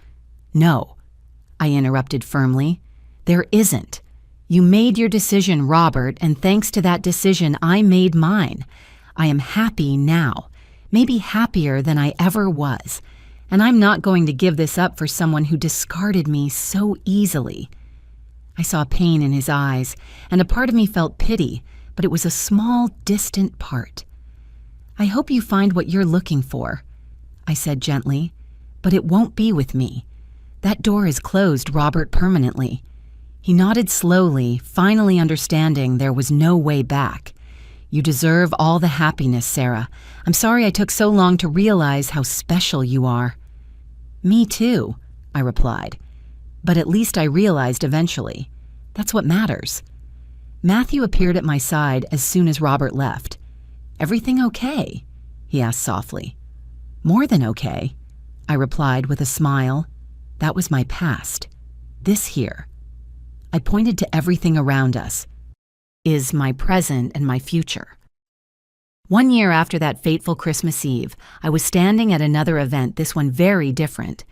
"No," I interrupted firmly. "There isn't. You made your decision, Robert, and thanks to that decision, I made mine. I am happy now, maybe happier than I ever was, and I'm not going to give this up for someone who discarded me so easily." I saw pain in his eyes, and a part of me felt pity, but it was a small, distant part. "I hope you find what you're looking for," I said gently, "but it won't be with me. That door is closed, Robert, permanently." He nodded slowly, finally understanding there was no way back. "You deserve all the happiness, Sarah. I'm sorry I took so long to realize how special you are." "Me too," I replied. "But at least I realized eventually. That's what matters." Matthew appeared at my side as soon as Robert left. "Everything okay?" he asked softly. "More than okay," I replied with a smile. "That was my past. This here," I pointed to everything around us, "is my present and my future." 1 year after that fateful Christmas Eve, I was standing at another event, this one very different.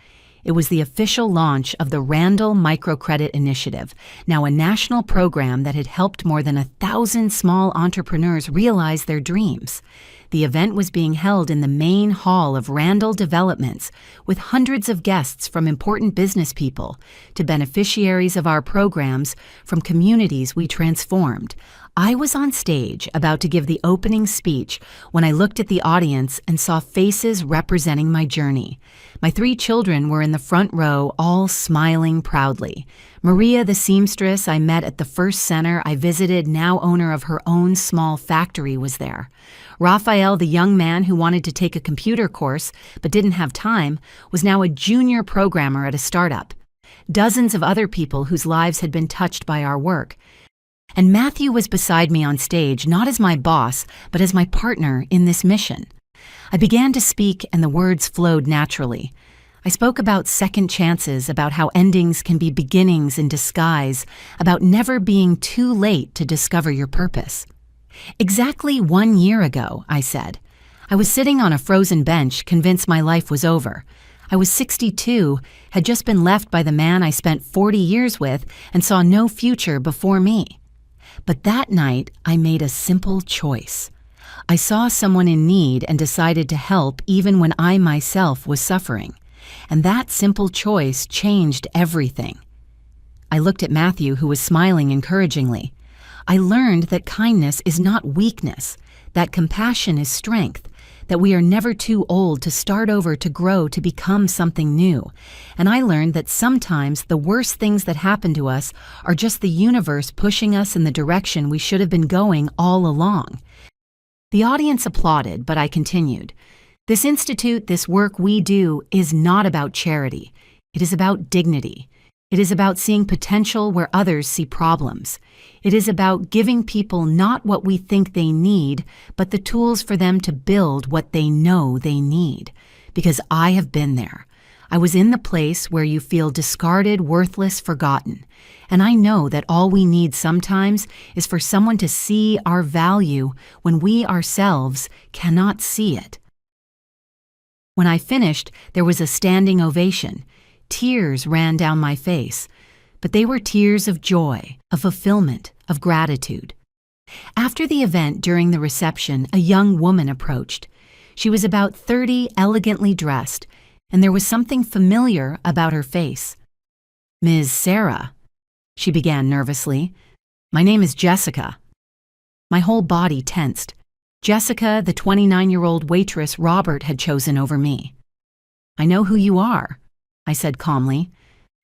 It was the official launch of the Randall Microcredit Initiative, now a national program that had helped more than 1,000 small entrepreneurs realize their dreams. The event was being held in the main hall of Randall Developments, with hundreds of guests from important business people to beneficiaries of our programs from communities we transformed. I was on stage about to give the opening speech when I looked at the audience and saw faces representing my journey. My 3 children were in the front row, all smiling proudly. Maria, the seamstress I met at the first center I visited, now owner of her own small factory, was there. Raphael, the young man who wanted to take a computer course but didn't have time, was now a junior programmer at a startup. Dozens of other people whose lives had been touched by our work. And Matthew was beside me on stage, not as my boss, but as my partner in this mission. I began to speak, and the words flowed naturally. I spoke about second chances, about how endings can be beginnings in disguise, about never being too late to discover your purpose. Exactly 1 year ago, I said, I was sitting on a frozen bench, convinced my life was over. I was 62, had just been left by the man I spent 40 years with, and saw no future before me. But that night, I made a simple choice. I saw someone in need and decided to help even when I myself was suffering. And that simple choice changed everything. I looked at Matthew, who was smiling encouragingly. I learned that kindness is not weakness, that compassion is strength, that we are never too old to start over, to grow, to become something new. And I learned that sometimes the worst things that happen to us are just the universe pushing us in the direction we should have been going all along. The audience applauded, but I continued. This institute, this work we do, is not about charity. It is about dignity. It is about seeing potential where others see problems. It is about giving people not what we think they need, but the tools for them to build what they know they need. Because I have been there. I was in the place where you feel discarded, worthless, forgotten. And I know that all we need sometimes is for someone to see our value when we ourselves cannot see it. When I finished, there was a standing ovation. Tears ran down my face, but they were tears of joy, of fulfillment, of gratitude. After the event, during the reception, a young woman approached. She was about 30, elegantly dressed, and there was something familiar about her face. "Ms. Sarah," she began nervously. "My name is Jessica." My whole body tensed. Jessica, the 29-year-old waitress Robert had chosen over me. "I know who you are," I said calmly.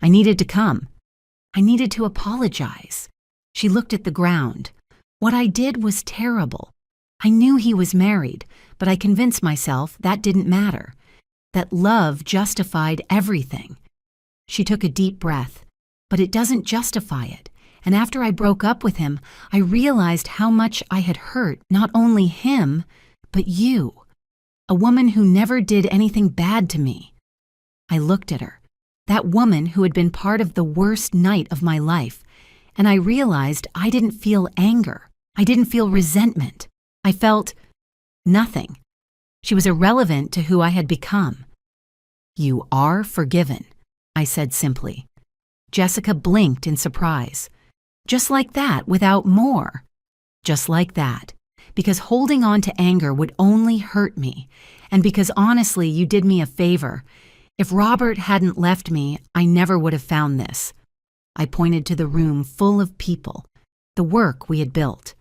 "I needed to come. I needed to apologize." She looked at the ground. What I did was terrible. I knew he was married, but I convinced myself that didn't matter, that love justified everything. She took a deep breath. "But it doesn't justify it. And after I broke up with him, I realized how much I had hurt not only him, but you, a woman who never did anything bad to me." I looked at her, that woman who had been part of the worst night of my life, and I realized I didn't feel anger. I didn't feel resentment. I felt nothing. She was irrelevant to who I had become. "You are forgiven," I said simply. Jessica blinked in surprise. Just like that, without more. Just like that. Because holding on to anger would only hurt me, and because honestly you did me a favor. If Robert hadn't left me, I never would have found this. I pointed to the room full of people, the work we had built.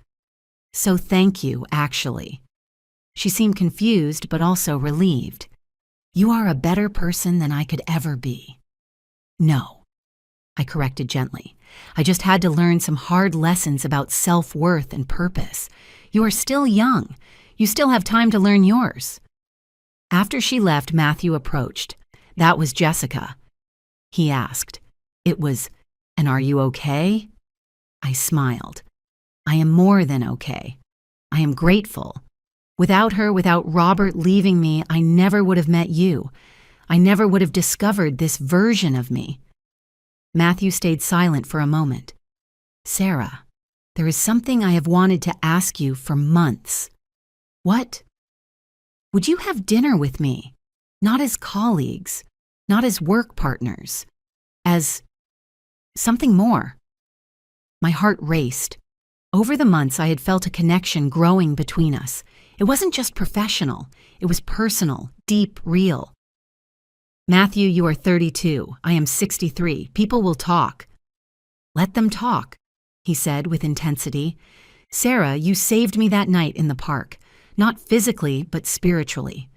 "So thank you, actually." She seemed confused, but also relieved. "You are a better person than I could ever be." "No," I corrected gently. "I just had to learn some hard lessons about self-worth and purpose. You are still young. You still have time to learn yours." After she left, Matthew approached. "That was Jessica." He asked. It was, "And are you okay?" I smiled. "I am more than okay. I am grateful. Without her, without Robert leaving me, I never would have met you. I never would have discovered this version of me." Matthew stayed silent for a moment. "Sarah, there is something I have wanted to ask you for months." "What?" "Would you have dinner with me? Not as colleagues, not as work partners, as something more." My heart raced. Over the months, I had felt a connection growing between us. It wasn't just professional. It was personal, deep, real. "Matthew, you are 32. I am 63. People will talk." "Let them talk," he said with intensity. "Sarah, you saved me that night in the park, not physically, but spiritually.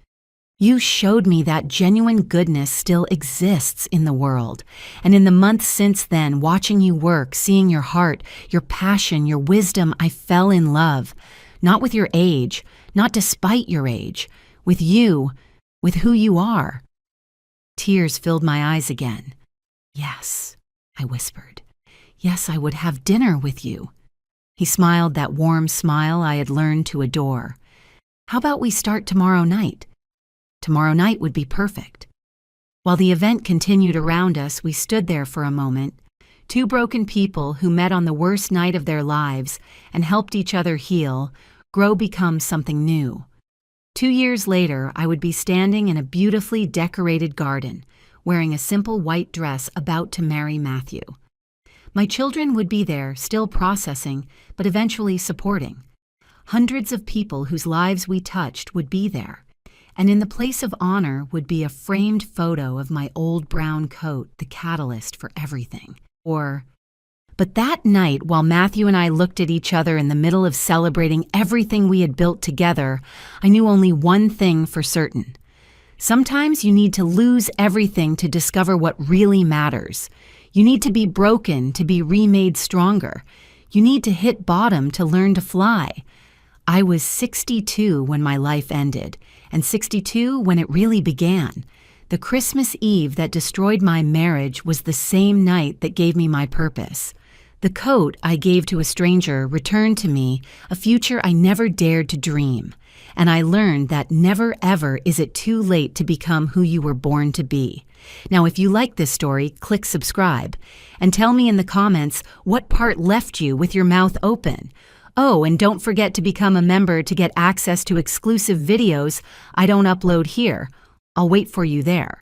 You showed me that genuine goodness still exists in the world. And in the months since then, watching you work, seeing your heart, your passion, your wisdom, I fell in love. Not with your age, not despite your age. With you, with who you are." Tears filled my eyes again. "Yes," I whispered. "Yes, I would have dinner with you." He smiled that warm smile I had learned to adore. "How about we start tomorrow night?" Tomorrow night would be perfect. While the event continued around us, we stood there for a moment, two broken people who met on the worst night of their lives and helped each other heal, become something new. 2 years later, I would be standing in a beautifully decorated garden, wearing a simple white dress about to marry Matthew. My children would be there, still processing, but eventually supporting. Hundreds of people whose lives we touched would be there, and in the place of honor would be a framed photo of my old brown coat, the catalyst for everything. But that night, while Matthew and I looked at each other in the middle of celebrating everything we had built together, I knew only one thing for certain. Sometimes you need to lose everything to discover what really matters. You need to be broken to be remade stronger. You need to hit bottom to learn to fly. I was 62 when my life ended, and 62 when it really began. The Christmas Eve that destroyed my marriage was the same night that gave me my purpose. The coat I gave to a stranger returned to me a future I never dared to dream, and I learned that never ever is it too late to become who you were born to be. Now, if you like this story, click subscribe, and tell me in the comments what part left you with your mouth open. Oh, and don't forget to become a member to get access to exclusive videos I don't upload here. I'll wait for you there.